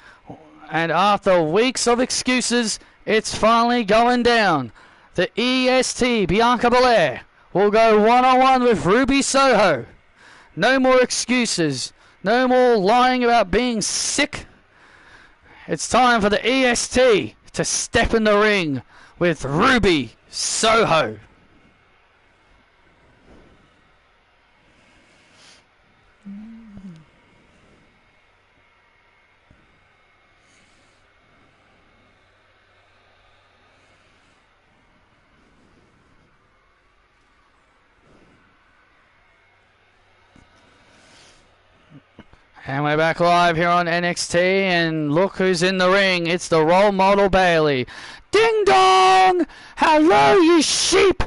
Speaker 1: it's finally going down. The EST, Bianca Belair, will go one-on-one with Ruby Soho. No more excuses. No more lying about being sick. It's time for the EST to step in the ring with Ruby Soho. And we're back live here on NXT, and look who's in the ring. It's the role model Bayley. Ding dong! Hello, you sheep!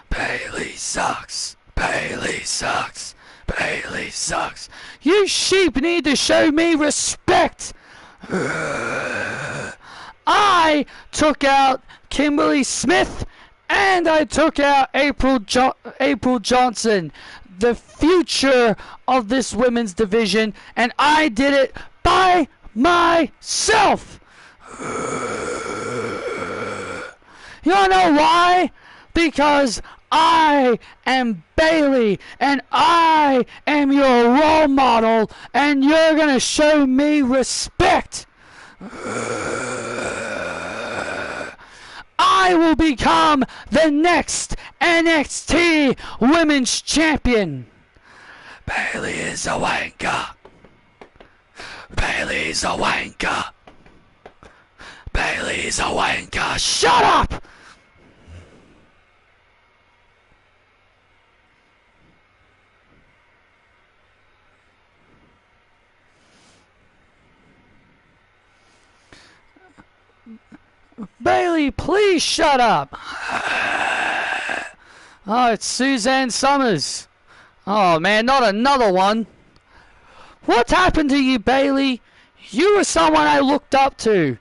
Speaker 1: Bayley sucks. Bayley sucks. Bayley sucks. You sheep need to show me respect. I took out Kimberly Smith and I took out April Johnson, the future of this women's division, and I did it by myself. You wanna know why? Because I am Bayley and I am your role model, and you're gonna show me respect. I will become the next NXT Women's Champion. Bayley is a wanker. Bayley's a wanker. Bayley's a wanker. Shut up! Bayley, please shut up. Oh, it's Suzanne Summers. Oh, man, not another one. What happened to you, Bayley? You were someone I looked up to.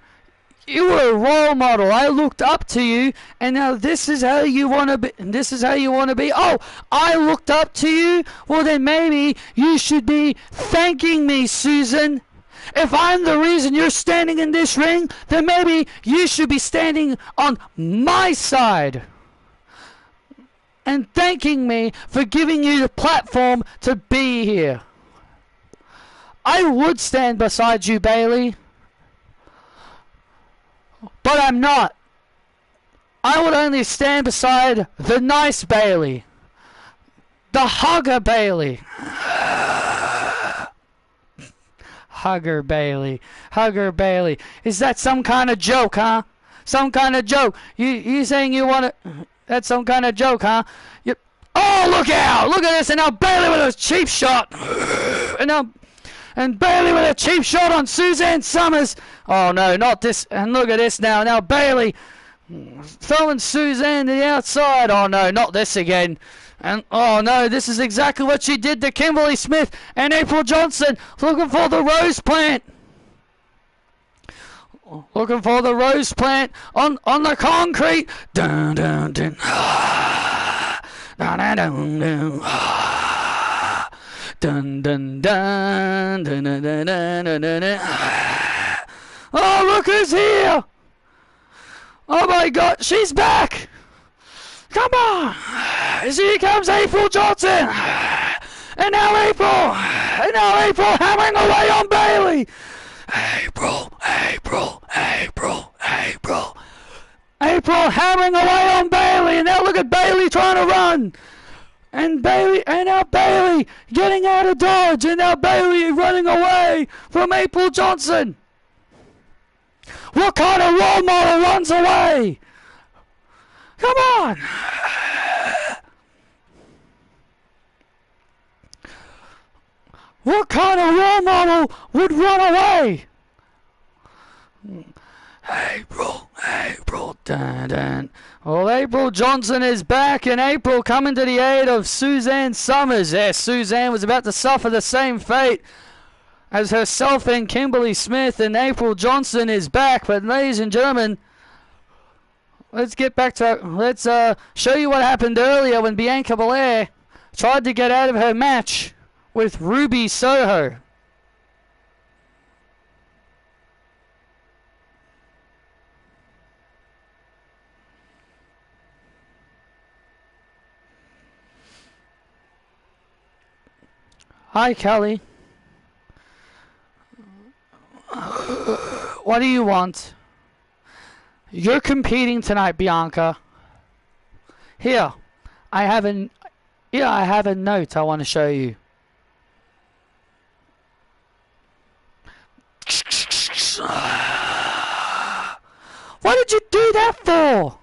Speaker 1: You were a role model. I looked up to you, and now this is how you want to be. This is how you want to be. Oh, I looked up to you? Well, then maybe you should be thanking me, Susan. If I'm the reason you're standing in this ring, then maybe you should be standing on my side and thanking me for giving you the platform to be here. I would stand beside you, Bayley, but I'm not. I would only stand beside the nice Bayley, the hugger Bayley. Hugger Bayley. Hugger Bayley. Is that some kind of joke, huh? Some kind of joke. You saying you want to... That's some kind of joke, huh? Oh, look out! Look at this! And now Bayley with a cheap shot. And Bayley with a cheap shot on Suzanne Summers. Oh, no, not this. And look at this now. Now Bayley throwing Suzanne to the outside. Oh, no, not this again. And, oh, no, this is exactly what she did to Kimberly Smith and April Johnson. Looking for the rose plant. Looking for the rose plant on the concrete. Dun, dun, dun. Dun, dun, dun, dun. Dun, dun, dun, dun, dun, dun, dun, dun, dun. Oh, look who's here. Oh, my God, she's back. Come on! Here comes April Johnson! And now April hammering away on Bayley! April hammering away on Bayley! And now look at Bayley trying to run! And now Bayley getting out of dodge! And now Bayley running away from April Johnson! What kind of role model runs away? Come on! What kind of role model would run away? April, dun, dun. Well, April Johnson is back, and April coming to the aid of Suzanne Summers. Yes, Suzanne was about to suffer the same fate as herself and Kimberly Smith, and April Johnson is back. But ladies and gentlemen, let's get back to... Let's show you what happened earlier when Bianca Belair tried to get out of her match with Ruby Soho. Hi, Kelly. What do you want? You're competing tonight, Bianca. Here, I have a note I want to show you. What did you do that for?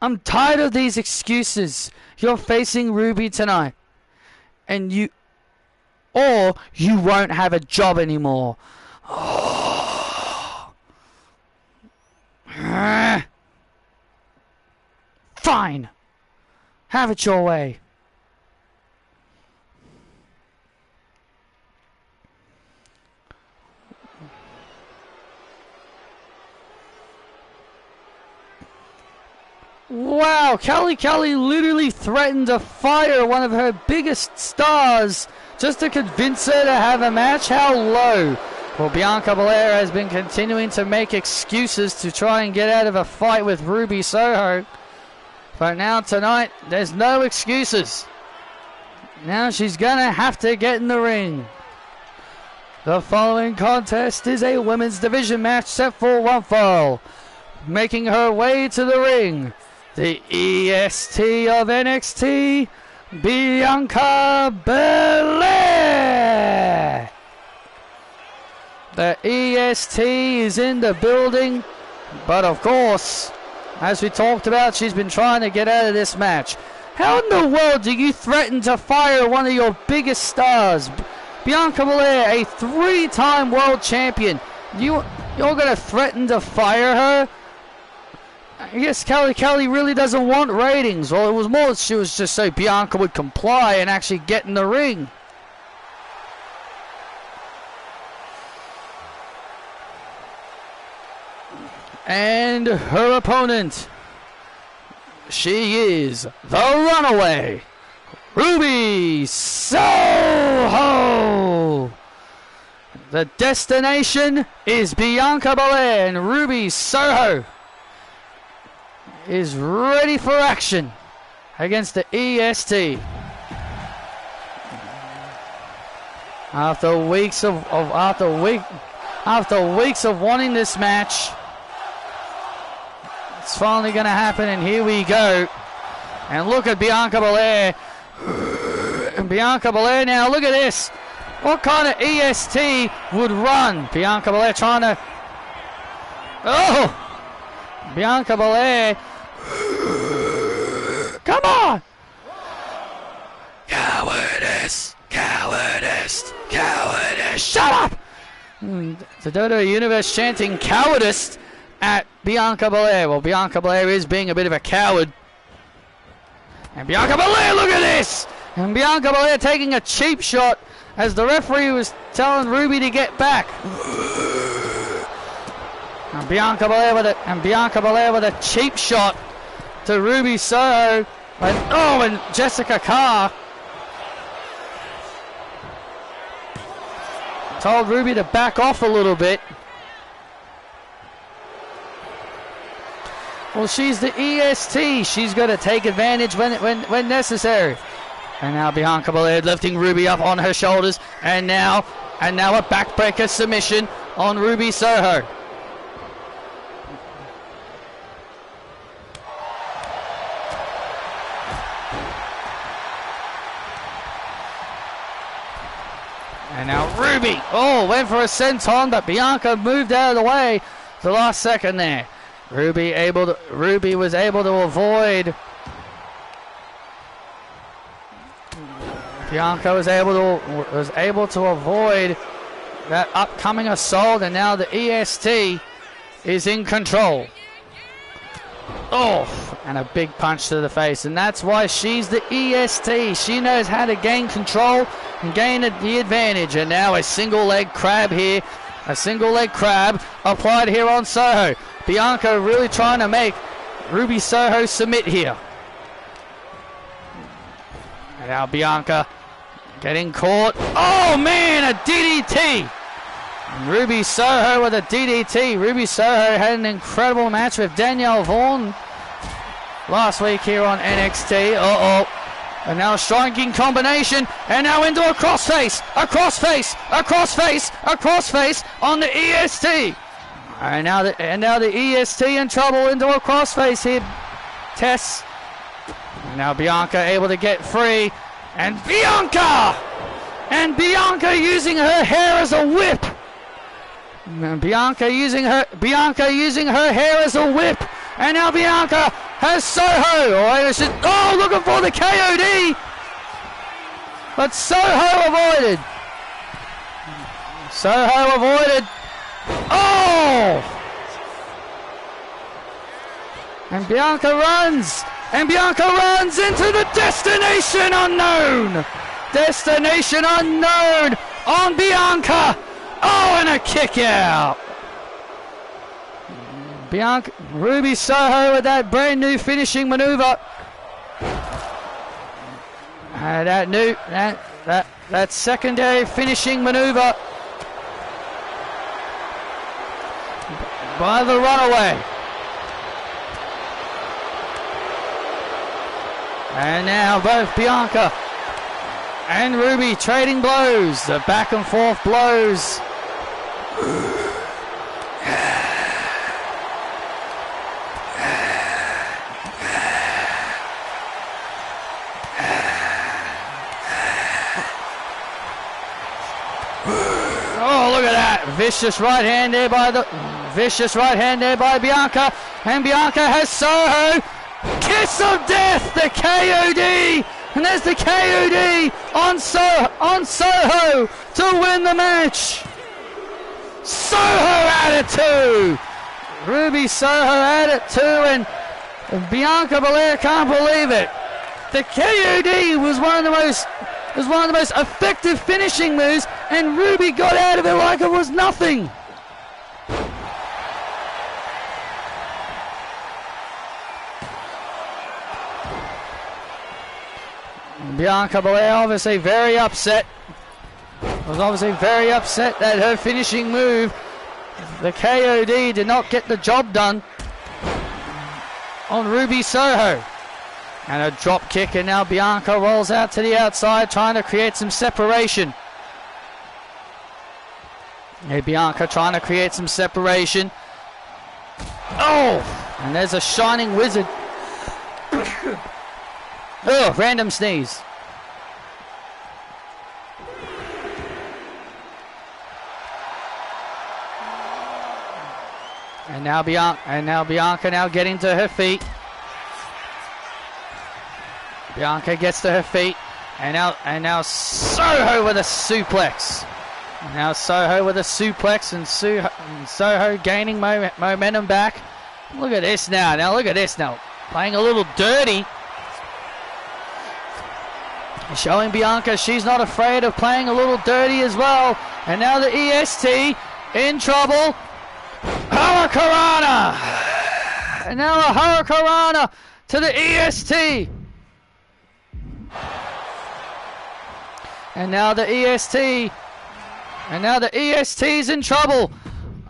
Speaker 1: I'm tired of these excuses. You're facing Ruby tonight, and you won't have a job anymore. Fine. Have it your way. Wow, Kelly literally threatened to fire one of her biggest stars just to convince her to have a match. How low. Well, Bianca Belair has been continuing to make excuses to try and get out of a fight with Ruby Soho. But now tonight, there's no excuses. Now she's going to have to get in the ring. The following contest is a women's division match set for one fall. Making her way to the ring, the EST of NXT, Bianca Belair. The EST is in the building, but of course, as we talked about, she's been trying to get out of this match. How in the world do you threaten to fire one of your biggest stars? Bianca Belair, a 3-time world champion. You're going to threaten to fire her? I guess Kelly really doesn't want ratings. Well, it was more she was just so Bianca would comply and actually get in the ring. And her opponent, she is the runaway, Ruby Soho. The destination is Bianca Belair, and Ruby Soho is ready for action against the EST. After weeks of wanting this match, it's finally going to happen, and here we go. And look at Bianca Belair. And Bianca Belair now, look at this. What kind of EST would run? Bianca Belair trying to... Oh! Bianca Belair. Come on! Cowardice! Cowardice! Cowardice! Shut up! The WWE Universe chanting cowardice at Bianca Belair. Well, Bianca Belair is being a bit of a coward. And Bianca Belair, look at this! And Bianca Belair taking a cheap shot as the referee was telling Ruby to get back. And Bianca Belair with a cheap shot to Ruby Soho. And Jessica Carr told Ruby to back off a little bit. Well, she's the EST. She's got to take advantage when necessary. And now Bianca Belair lifting Ruby up on her shoulders. And now a backbreaker submission on Ruby Soho. And now Ruby, went for a senton, but Bianca moved out of the way the last second there. Ruby was able to avoid. Bianca was able to avoid that upcoming assault, and now the EST is in control. And a big punch to the face, and that's why she's the EST. She knows how to gain control and gain the advantage. And now a single leg crab here, a single leg crab applied here on Soho. Bianca really trying to make Ruby Soho submit here. And now Bianca getting caught. Oh man, a DDT! And Ruby Soho with a DDT. Ruby Soho had an incredible match with Danielle Vaughan last week here on NXT. And now a striking combination, and now into a crossface on the EST. And now the EST in trouble into a crossface here. Tess. And now Bianca able to get free, and Bianca using her hair as a whip. And Bianca using her hair as a whip, and now Bianca has Soho. Looking for the KOD, but Soho avoided. And Bianca runs into the destination unknown. Destination unknown on Bianca. And a kick out. Ruby Soho with that brand new finishing maneuver. That secondary finishing maneuver by the runaway. And now both Bianca and Ruby trading blows. The back and forth blows. Look at that. Vicious right hand there by Bianca. And Bianca has Soho. Kiss of death, the KOD. And there's the KOD on Soho to win the match. Soho out of 2. Ruby Soho at it too, and Bianca Belair can't believe it. The KOD was one of the most effective finishing moves, and Ruby got out of it like it was nothing. Bianca Belair obviously very upset. Was obviously very upset that her finishing move, the KOD, did not get the job done on Ruby Soho. And a drop kick, and now Bianca rolls out to the outside trying to create some separation. Hey, Bianca trying to create some separation. Oh! And there's a shining wizard. Oh, random sneeze. And now Bianca now getting to her feet. Bianca gets to her feet, and now Soho with a suplex. Now Soho with a suplex, and Soho gaining momentum back. Look at this now. Now look at this now. Playing a little dirty. Showing Bianca she's not afraid of playing a little dirty as well. And now the EST in trouble. Hurricanrana! And now a Hurricanrana to the EST. And now the EST's in trouble.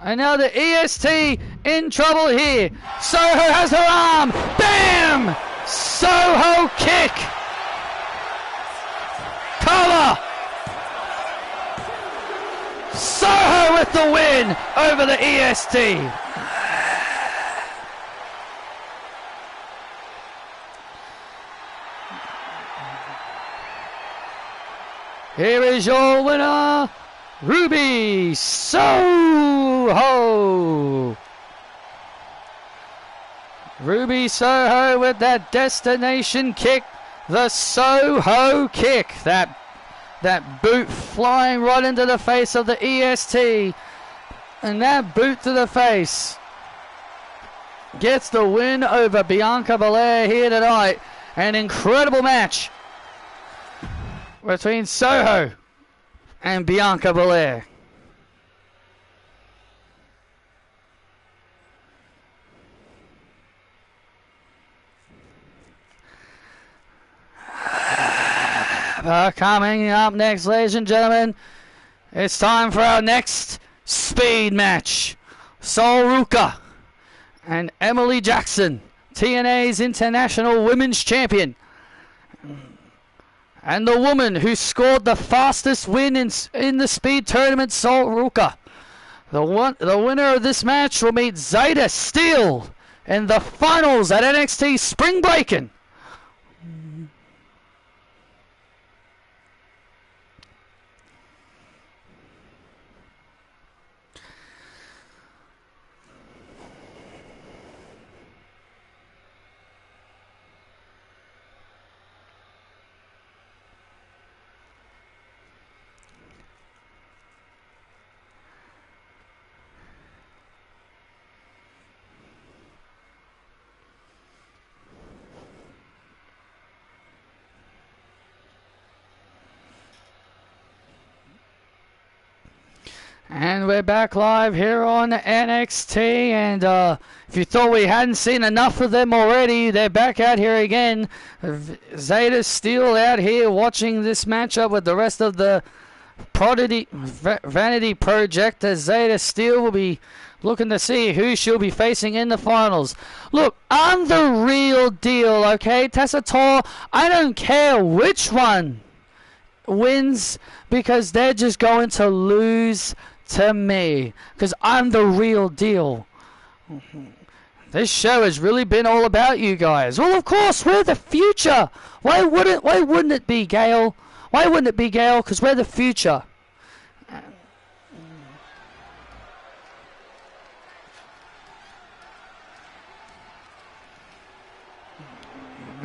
Speaker 1: And now the EST in trouble here. Soho has her arm. Bam! Soho kick. Cover. Soho with the win over the EST. Here is your winner, Ruby Soho. Ruby Soho with that destination kick, the Soho kick. That boot flying right into the face of the EST. And that boot to the face gets the win over Bianca Belair here tonight. An incredible match between Soho and Bianca Belair. Coming up next, ladies and gentlemen, it's time for our next speed match. Sol Ruka and Emily Jackson, TNA's International Women's Champion. And the woman who scored the fastest win in the speed tournament, Sol Ruka. The winner of this match will meet Zeta Steele in the finals at NXT Spring Breaking. And we're back live here on NXT, and if you thought we hadn't seen enough of them already, they're back out here again. Zeta Steele out here watching this matchup with the rest of the Vanity Project, as Zeta Steele will be looking to see who she'll be facing in the finals. Look, I'm the real deal, okay? Tessator, I don't care which one wins, because they're just going to lose to me, because I'm the real deal. This show has really been all about you guys. Well, of course, we're the future. Why wouldn't it be, Gail? Why wouldn't it be, Gail? Because we're the future.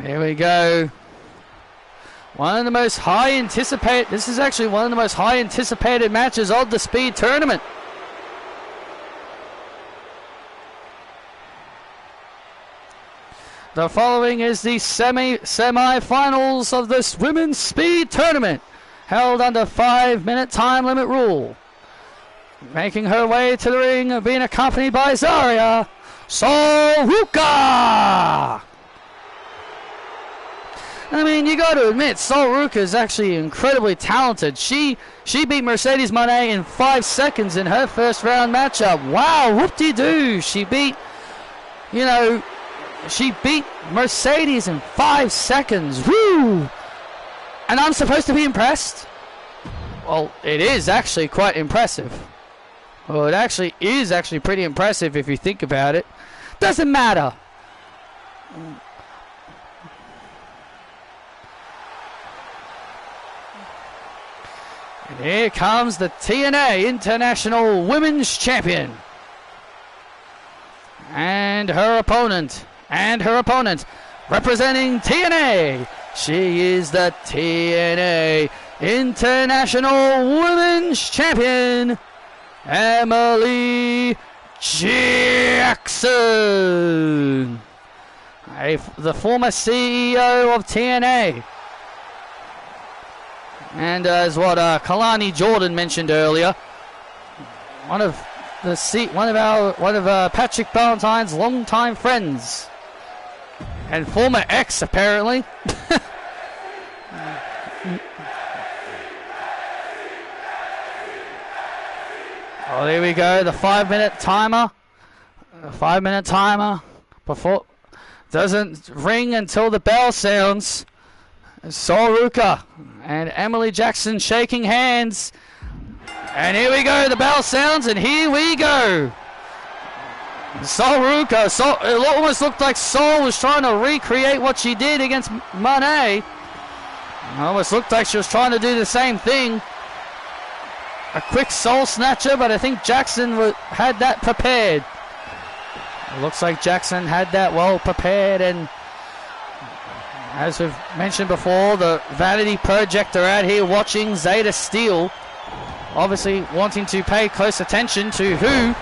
Speaker 1: Here we go. One of the most high anticipated. This is actually one of the most high anticipated matches of the speed tournament. The following is the semi-finals of this women's speed tournament, held under 5-minute time limit rule. Making her way to the ring, being accompanied by Zarya Sol-Ruka. I mean, you got to admit, Sol-Ruka is actually incredibly talented. She beat Mercedes Moné in 5 seconds in her first round matchup. Wow, whoop-de-doo. She beat Mercedes in 5 seconds. Woo! And I'm supposed to be impressed? Well, it is actually quite impressive. Well, it actually is pretty impressive if you think about it. Doesn't matter. And here comes the TNA International Women's Champion. And her opponent. Representing TNA. She is the TNA International Women's Champion, Emily Jackson. The former CEO of TNA. And as what Kalani Jordan mentioned earlier, one of Patrick Ballantine's longtime friends and former ex, apparently. Oh, there we go. The 5-minute timer. Before doesn't ring until the bell sounds. Sol-Ruka and Emily Jackson shaking hands. And here we go. The bell sounds, and here we go. Sol-Ruka. It almost looked like Sol was trying to recreate what she did against Moné. It almost looked like she was trying to do the same thing. A quick soul snatcher, but I think Jackson had that prepared. It looks like Jackson had that well prepared, and as we've mentioned before, the Vanity Project are out here watching Zeta Steel, obviously wanting to pay close attention to who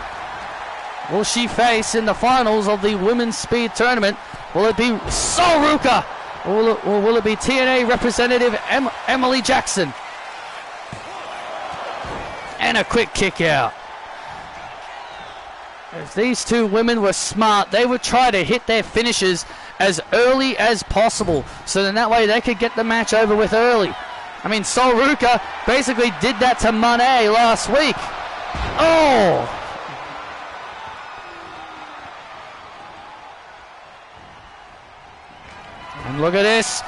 Speaker 1: will she face in the finals of the Women's Speed Tournament. Will it be Sol-Ruka, or will it be TNA representative Emily Jackson? And a quick kick out. If these two women were smart, they would try to hit their finishes as early as possible, so then that way they could get the match over with early. I mean, Sol-Ruka basically did that to Moné last week. Oh! And look at this.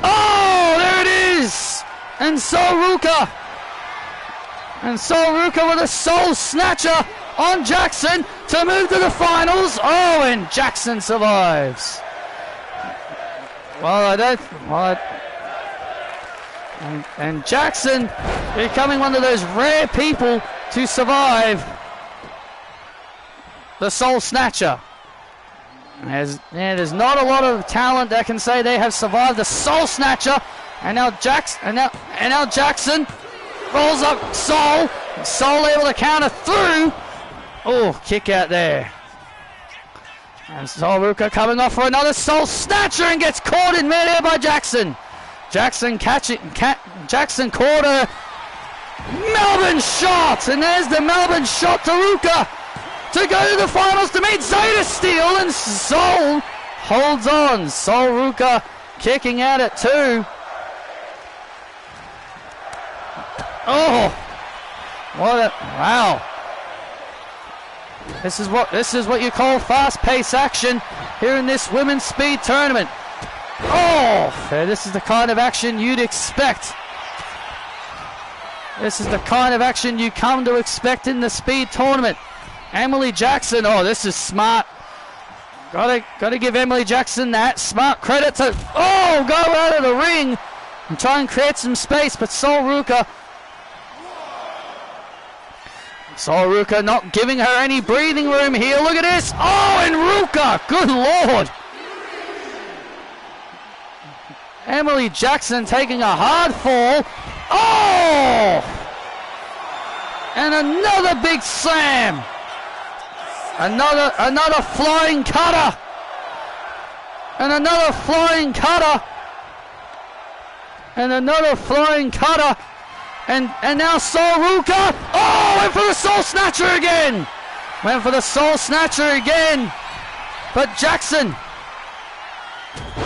Speaker 1: Oh, there it is! And Sol-Ruka with a soul snatcher on Jackson to move to the finals. Oh, and Jackson survives. And Jackson becoming one of those rare people to survive the soul snatcher. There's not a lot of talent that can say they have survived the soul snatcher. And now Jackson rolls up Sol. Sol able to counter through. Oh, kick out there. And Sol-Ruka coming off for another soul snatcher and gets caught in midair by Jackson. Jackson caught a Melbourne shot. And there's the Melbourne shot to Ruka to go to the finals to meet Zeta Steel. And Sol holds on. Sol-Ruka kicking out at 2. Oh, wow. This is what you call fast-paced action here in this women's speed tournament. Oh, this is the kind of action you'd expect. This is the kind of action you come to expect in the speed tournament. Emily Jackson, oh, this is smart. Gotta give Emily Jackson that smart credit to, go out of the ring and try and create some space, but Sol-Ruka not giving her any breathing room here. Look at this. Oh, and Ruka. Good Lord. Emily Jackson taking a hard fall. Oh! And another big slam. Another flying cutter. And another flying cutter. And another flying cutter. And now Sol Ruka. Oh, went for the Soul Snatcher again. Went for the Soul Snatcher again. But Jackson.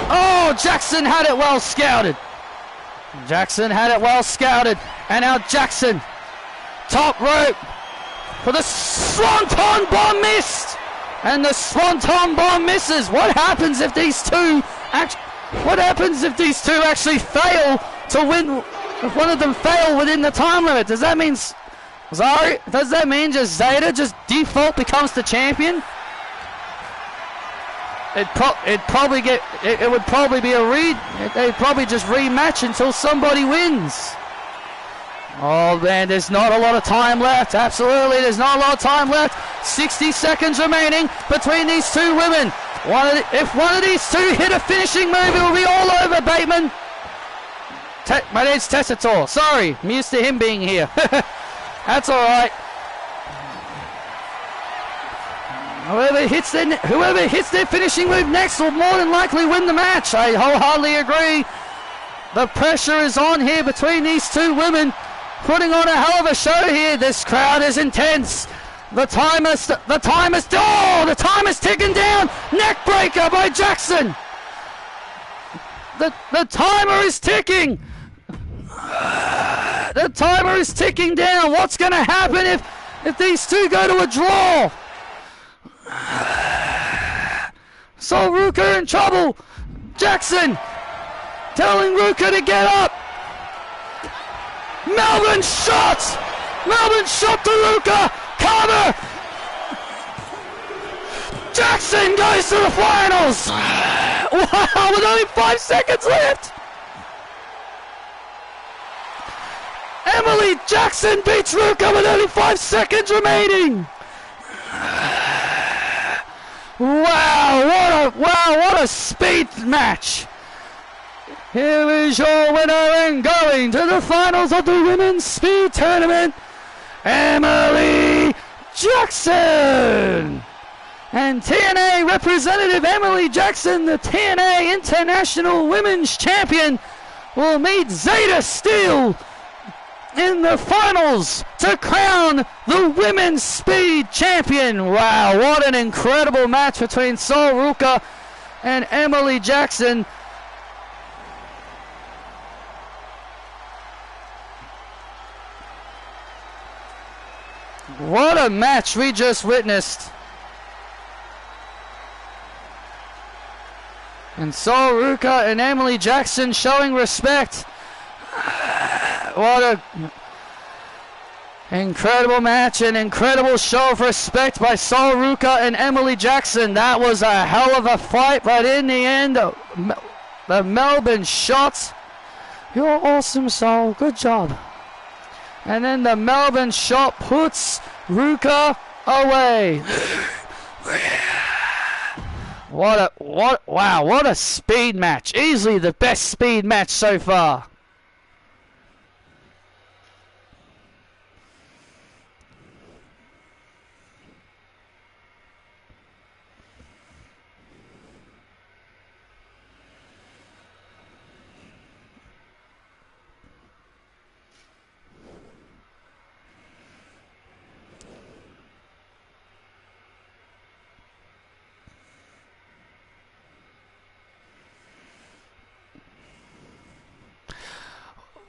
Speaker 1: Oh, Jackson had it well scouted. Jackson had it well scouted. And now Jackson. Top rope. For the Swanton Bomb missed. And the Swanton Bomb misses. What happens if these two actually fail to win? If one of them fail within the time limit, does that mean does that mean just Zeta just default becomes the champion? They'd probably just rematch until somebody wins. Oh man, there's not a lot of time left. Absolutely, there's not a lot of time left. 60 seconds remaining between these two women. If one of these two hit a finishing move, it will be all over, Bateman. My name's Tessitore. Sorry, I'm used to him being here. That's all right. Whoever hits their finishing move next will more than likely win the match. I wholeheartedly agree. The pressure is on here between these two women, putting on a hell of a show here. This crowd is intense. The time is ticking down. Neck breaker by Jackson. The timer is ticking. The timer is ticking down. What's going to happen if these two go to a draw? So Ruka in trouble. Jackson telling Ruka to get up. Melbourne shot to Ruka. Cover. Jackson goes to the finals. Wow, with only 5 seconds left. Emily Jackson beats Ruka with only 5 seconds remaining. Wow, what a speed match. Here is your winner and going to the finals of the Women's Speed Tournament, Emily Jackson. And TNA representative Emily Jackson, the TNA International Women's Champion, will meet Zeta Steel in the finals to crown the Women's Speed Champion. Wow, what an incredible match between Sol Ruka and Emily Jackson. What a match we just witnessed. And Sol Ruka and Emily Jackson showing respect. What a incredible match, an incredible show of respect by Sol Ruka and Emily Jackson. That was a hell of a fight, but in the end, the Melbourne shot. You're awesome, Sol. Good job. And then the Melbourne shot puts Ruka away. What a speed match. Easily the best speed match so far.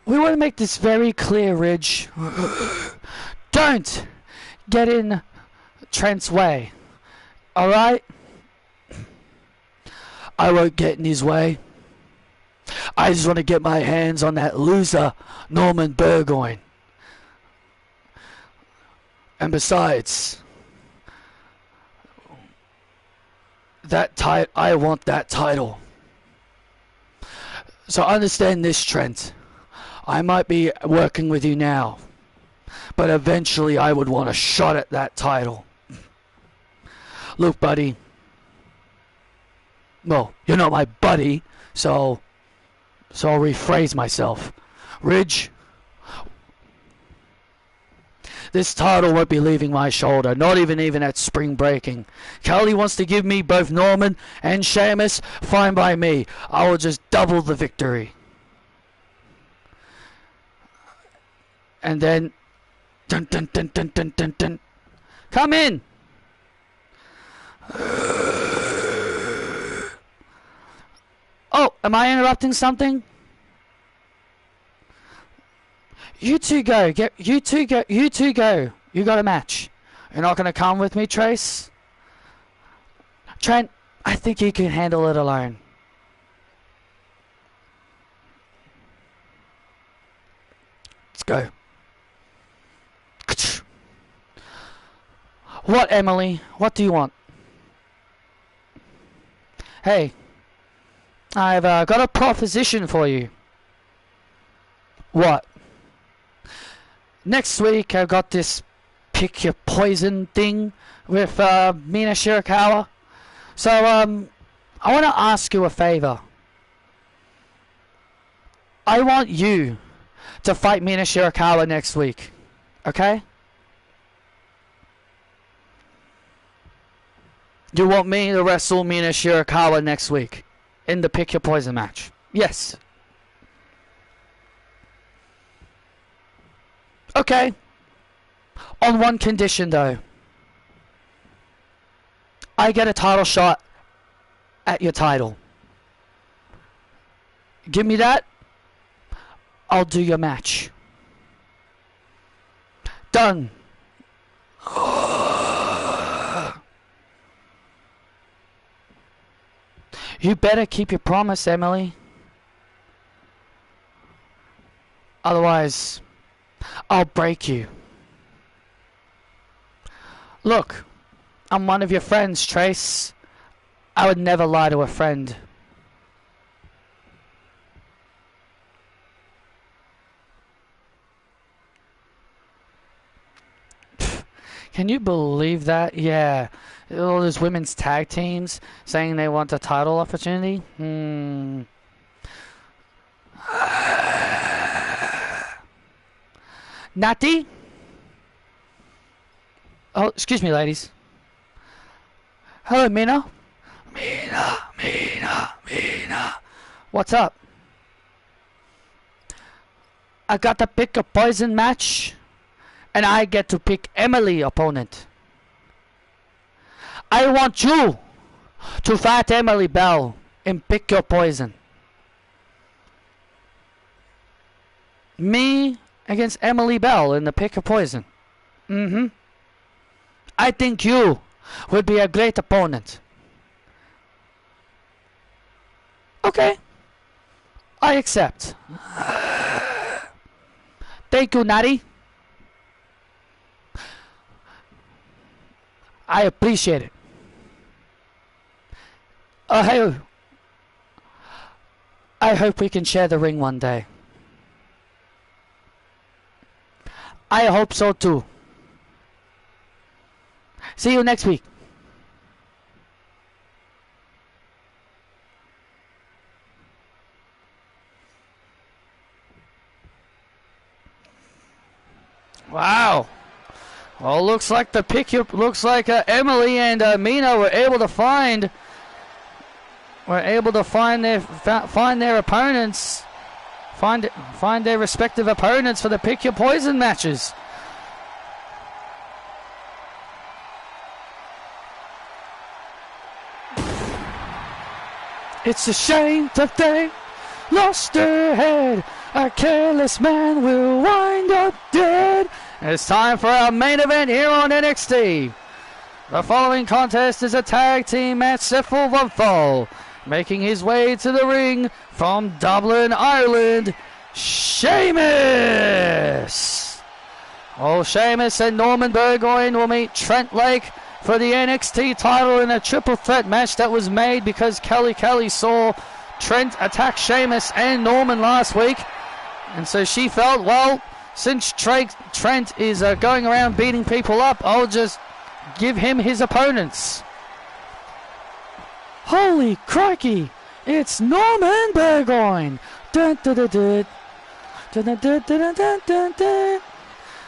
Speaker 1: We want to make this very clear, Ridge. Don't get in Trent's way. Alright? I won't get in his way. I just want to get my hands on that loser, Norman Burgoyne. And besides, I want that title. So understand this, Trent. I might be working with you now, but eventually I would want a shot at that title. Look, buddy. Well, you're not my buddy, so I'll rephrase myself. Ridge, This title won't be leaving my shoulder, not even at spring breaking. Kelly wants to give me both Norman and Sheamus, fine by me. I will just double the victory. And then, dun dun dun dun dun dun dun. Come in. Oh, am I interrupting something? You two go. You two go. You got a match. You're not going to come with me, Trace? Trent, I think you can handle it alone. Let's go. What, Emily? What do you want? Hey, I've got a proposition for you. What? Next week I've got this pick your poison thing with Mina Shirakawa. So I want to ask you a favor. I want you to fight Mina Shirakawa next week. Okay? You want me to wrestle Mina Shirakawa next week in the pick your poison match? Yes. Okay. On one condition though. I get a title shot at your title. Give me that. I'll do your match. Done. You better keep your promise, Emily. Otherwise, I'll break you. Look, I'm one of your friends, Trace. I would never lie to a friend. Can you believe that? Yeah. All those women's tag teams saying they want a title opportunity. Natty? Oh, excuse me, ladies. Hello, Mina. Mina. What's up? I got to pick a poison match, and I get to pick Emily opponent. I want you to fight Emily Bell and pick your poison. Me against Emily Bell in the pick your poison. I think you would be a great opponent. Okay. I accept. Thank you, Natty. I appreciate it. Hey, I hope we can share the ring one day. I hope so too. See you next week. Wow. Well, looks like the Emily and Mina were able to find their opponents, find their respective opponents for the pick your poison matches. It's a shame that they lost their head. A careless man will wind up dead. It's time for our main event here on NXT. The following contest is a tag team match set for one fall. Making his way to the ring from Dublin, Ireland, Sheamus. Sheamus and Norman Burgoyne will meet Trent Lake for the NXT title in a triple threat match that was made because Kelly saw Trent attack Sheamus and Norman last week. And so she felt, well, since Trent is going around beating people up, I'll just give him his opponents. Holy crikey! It's Norman Burgoyne! Dun, dun, dun, dun. Dun, dun, dun, dun, dun, dun, dun.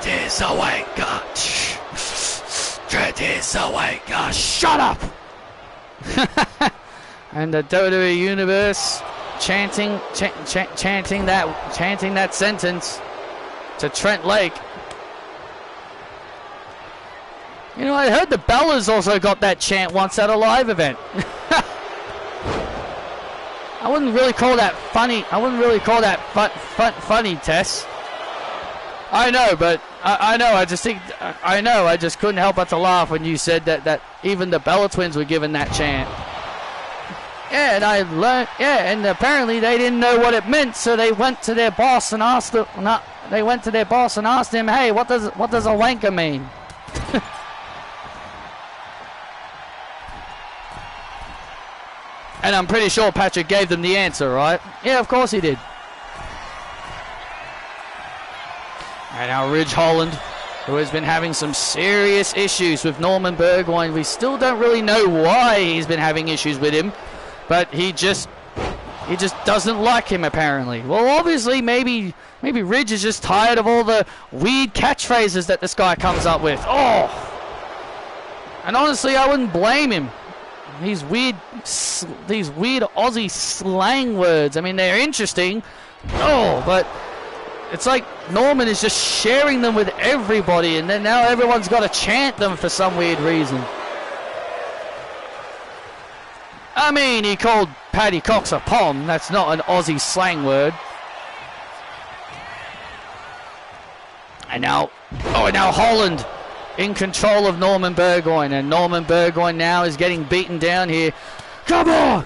Speaker 1: Trent is awake. Trent is awake. Shut up. And the WWE Universe chanting that sentence to Trent Lake. You know, I heard the Bellas also got that chant once at a live event. I wouldn't really call that funny. I wouldn't really call that funny, Tess. I know, but I know. I just think I know. I just couldn't help but to laugh when you said that even the Bella twins were given that chant. Yeah, and I learned. Yeah, and apparently they didn't know what it meant, so they went to their boss and asked them. They went to their boss and asked him, "Hey, what does a wanker mean?" And I'm pretty sure Patrick gave them the answer, right? Yeah, of course he did. And now Ridge Holland, who has been having some serious issues with Norman Burgoyne. We still don't really know why he's been having issues with him, but he just doesn't like him apparently. Well, obviously maybe Ridge is just tired of all the weird catchphrases that this guy comes up with. Oh! And honestly, I wouldn't blame him. These weird Aussie slang words. I mean, they're interesting. Oh, but it's like Norman is just sharing them with everybody, and then now everyone's got to chant them for some weird reason. I mean, he called Paddy Cox a pom. That's not an Aussie slang word. And now Holland in control of Norman Burgoyne, and Norman Burgoyne now is getting beaten down here. Come on!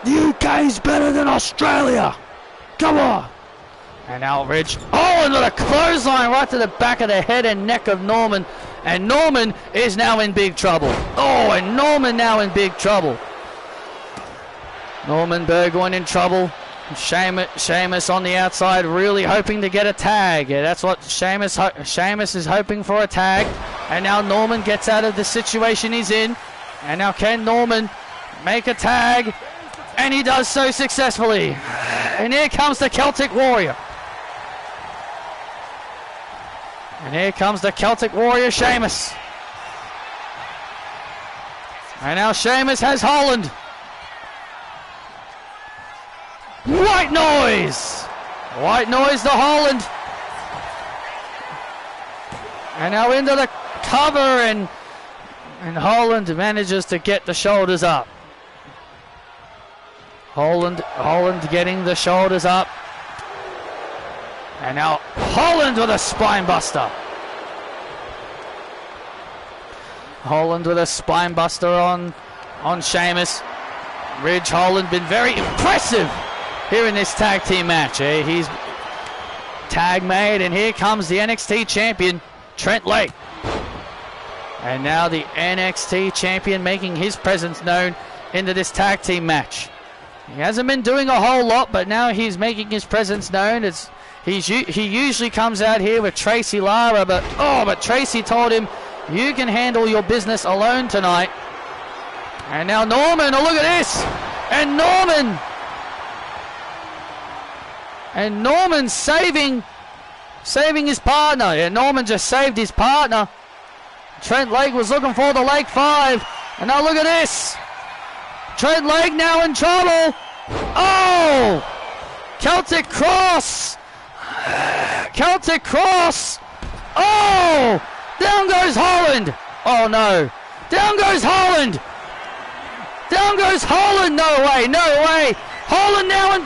Speaker 1: The UK's better than Australia! Come on! And now Ridge. Oh, and with a clothesline right to the back of the head and neck of Norman. And Norman is now in big trouble. Oh, and Norman now in big trouble. Norman Burgoyne in trouble. Sheamus on the outside, really hoping to get a tag. Yeah, that's what Sheamus is hoping for, a tag. And now Norman gets out of the situation he's in. And now can Norman make a tag? And he does so successfully. And here comes the Celtic Warrior. And here comes the Celtic Warrior, Sheamus. And now Sheamus has Holland. White noise! White noise to Holland. And now into the cover, and Holland manages to get the shoulders up. Holland getting the shoulders up. And now Holland with a spine buster. Holland with a spine buster on Sheamus. Ridge Holland been very impressive here in this tag team match. He's tag made, and here comes the NXT champion, Trent Lake. And now the NXT champion making his presence known into this tag team match. He hasn't been doing a whole lot, but now he's making his presence known. He usually comes out here with Tracy Lara, but Tracy told him, you can handle your business alone tonight. And now Norman, oh look at this! And Norman saving his partner. Yeah, Norman just saved his partner. Trent Lake was looking for the Lake 5. And now look at this. Trent Lake now in trouble. Oh! Celtic Cross. Celtic Cross. Oh! Down goes Holland. Oh no. Down goes Holland. Down goes Holland. No way. No way. Holland now and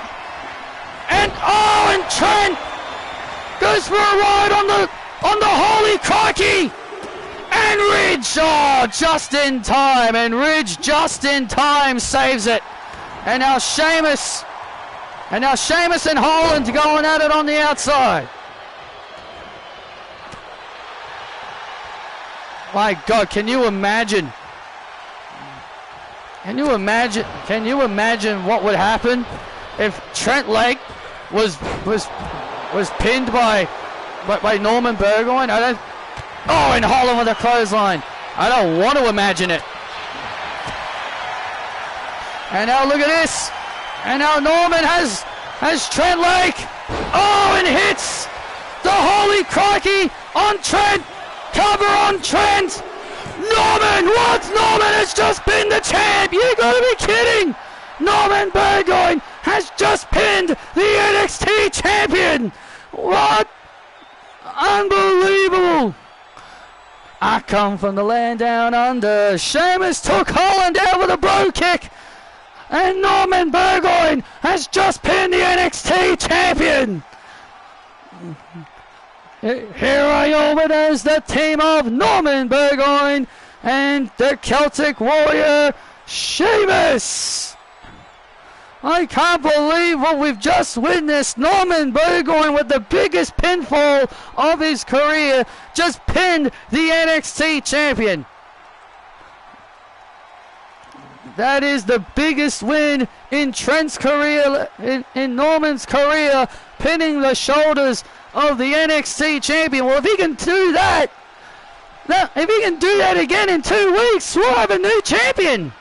Speaker 1: Trent goes for a ride on the holy crikey. And Ridge, just in time. And Ridge just in time saves it. And now Sheamus and Holland going at it on the outside. My God, can you imagine? Can you imagine what would happen if Trent Lake was pinned by Norman Burgoyne? And Holland with a clothesline. I don't want to imagine it. And now look at this. And now Norman has Trent Lake. Oh, and hits the holy crikey on Trent. Cover on Trent. Norman, what? Norman has just pinned the champ. You gotta be kidding. Norman Burgoyne has just pinned the NXT champion. What? Unbelievable. I come from the land down under. Sheamus took Holland out with a bro kick. And Norman Burgoyne has just pinned the NXT champion. Here are your winners, the team of Norman Burgoyne and the Celtic Warrior, Sheamus. I can't believe what we've just witnessed. Norman Burgoyne, with the biggest pinfall of his career, just pinned the NXT champion. That is the biggest win in Trent's career, in Norman's career, pinning the shoulders of the NXT champion. Well, if he can do that, if he can do that again in 2 weeks, we'll have a new champion.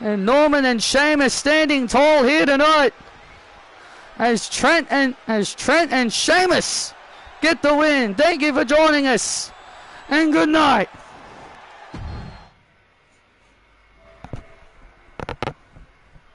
Speaker 1: And Norman and Sheamus standing tall here tonight as Trent and Sheamus get the win. Thank you for joining us, and good night.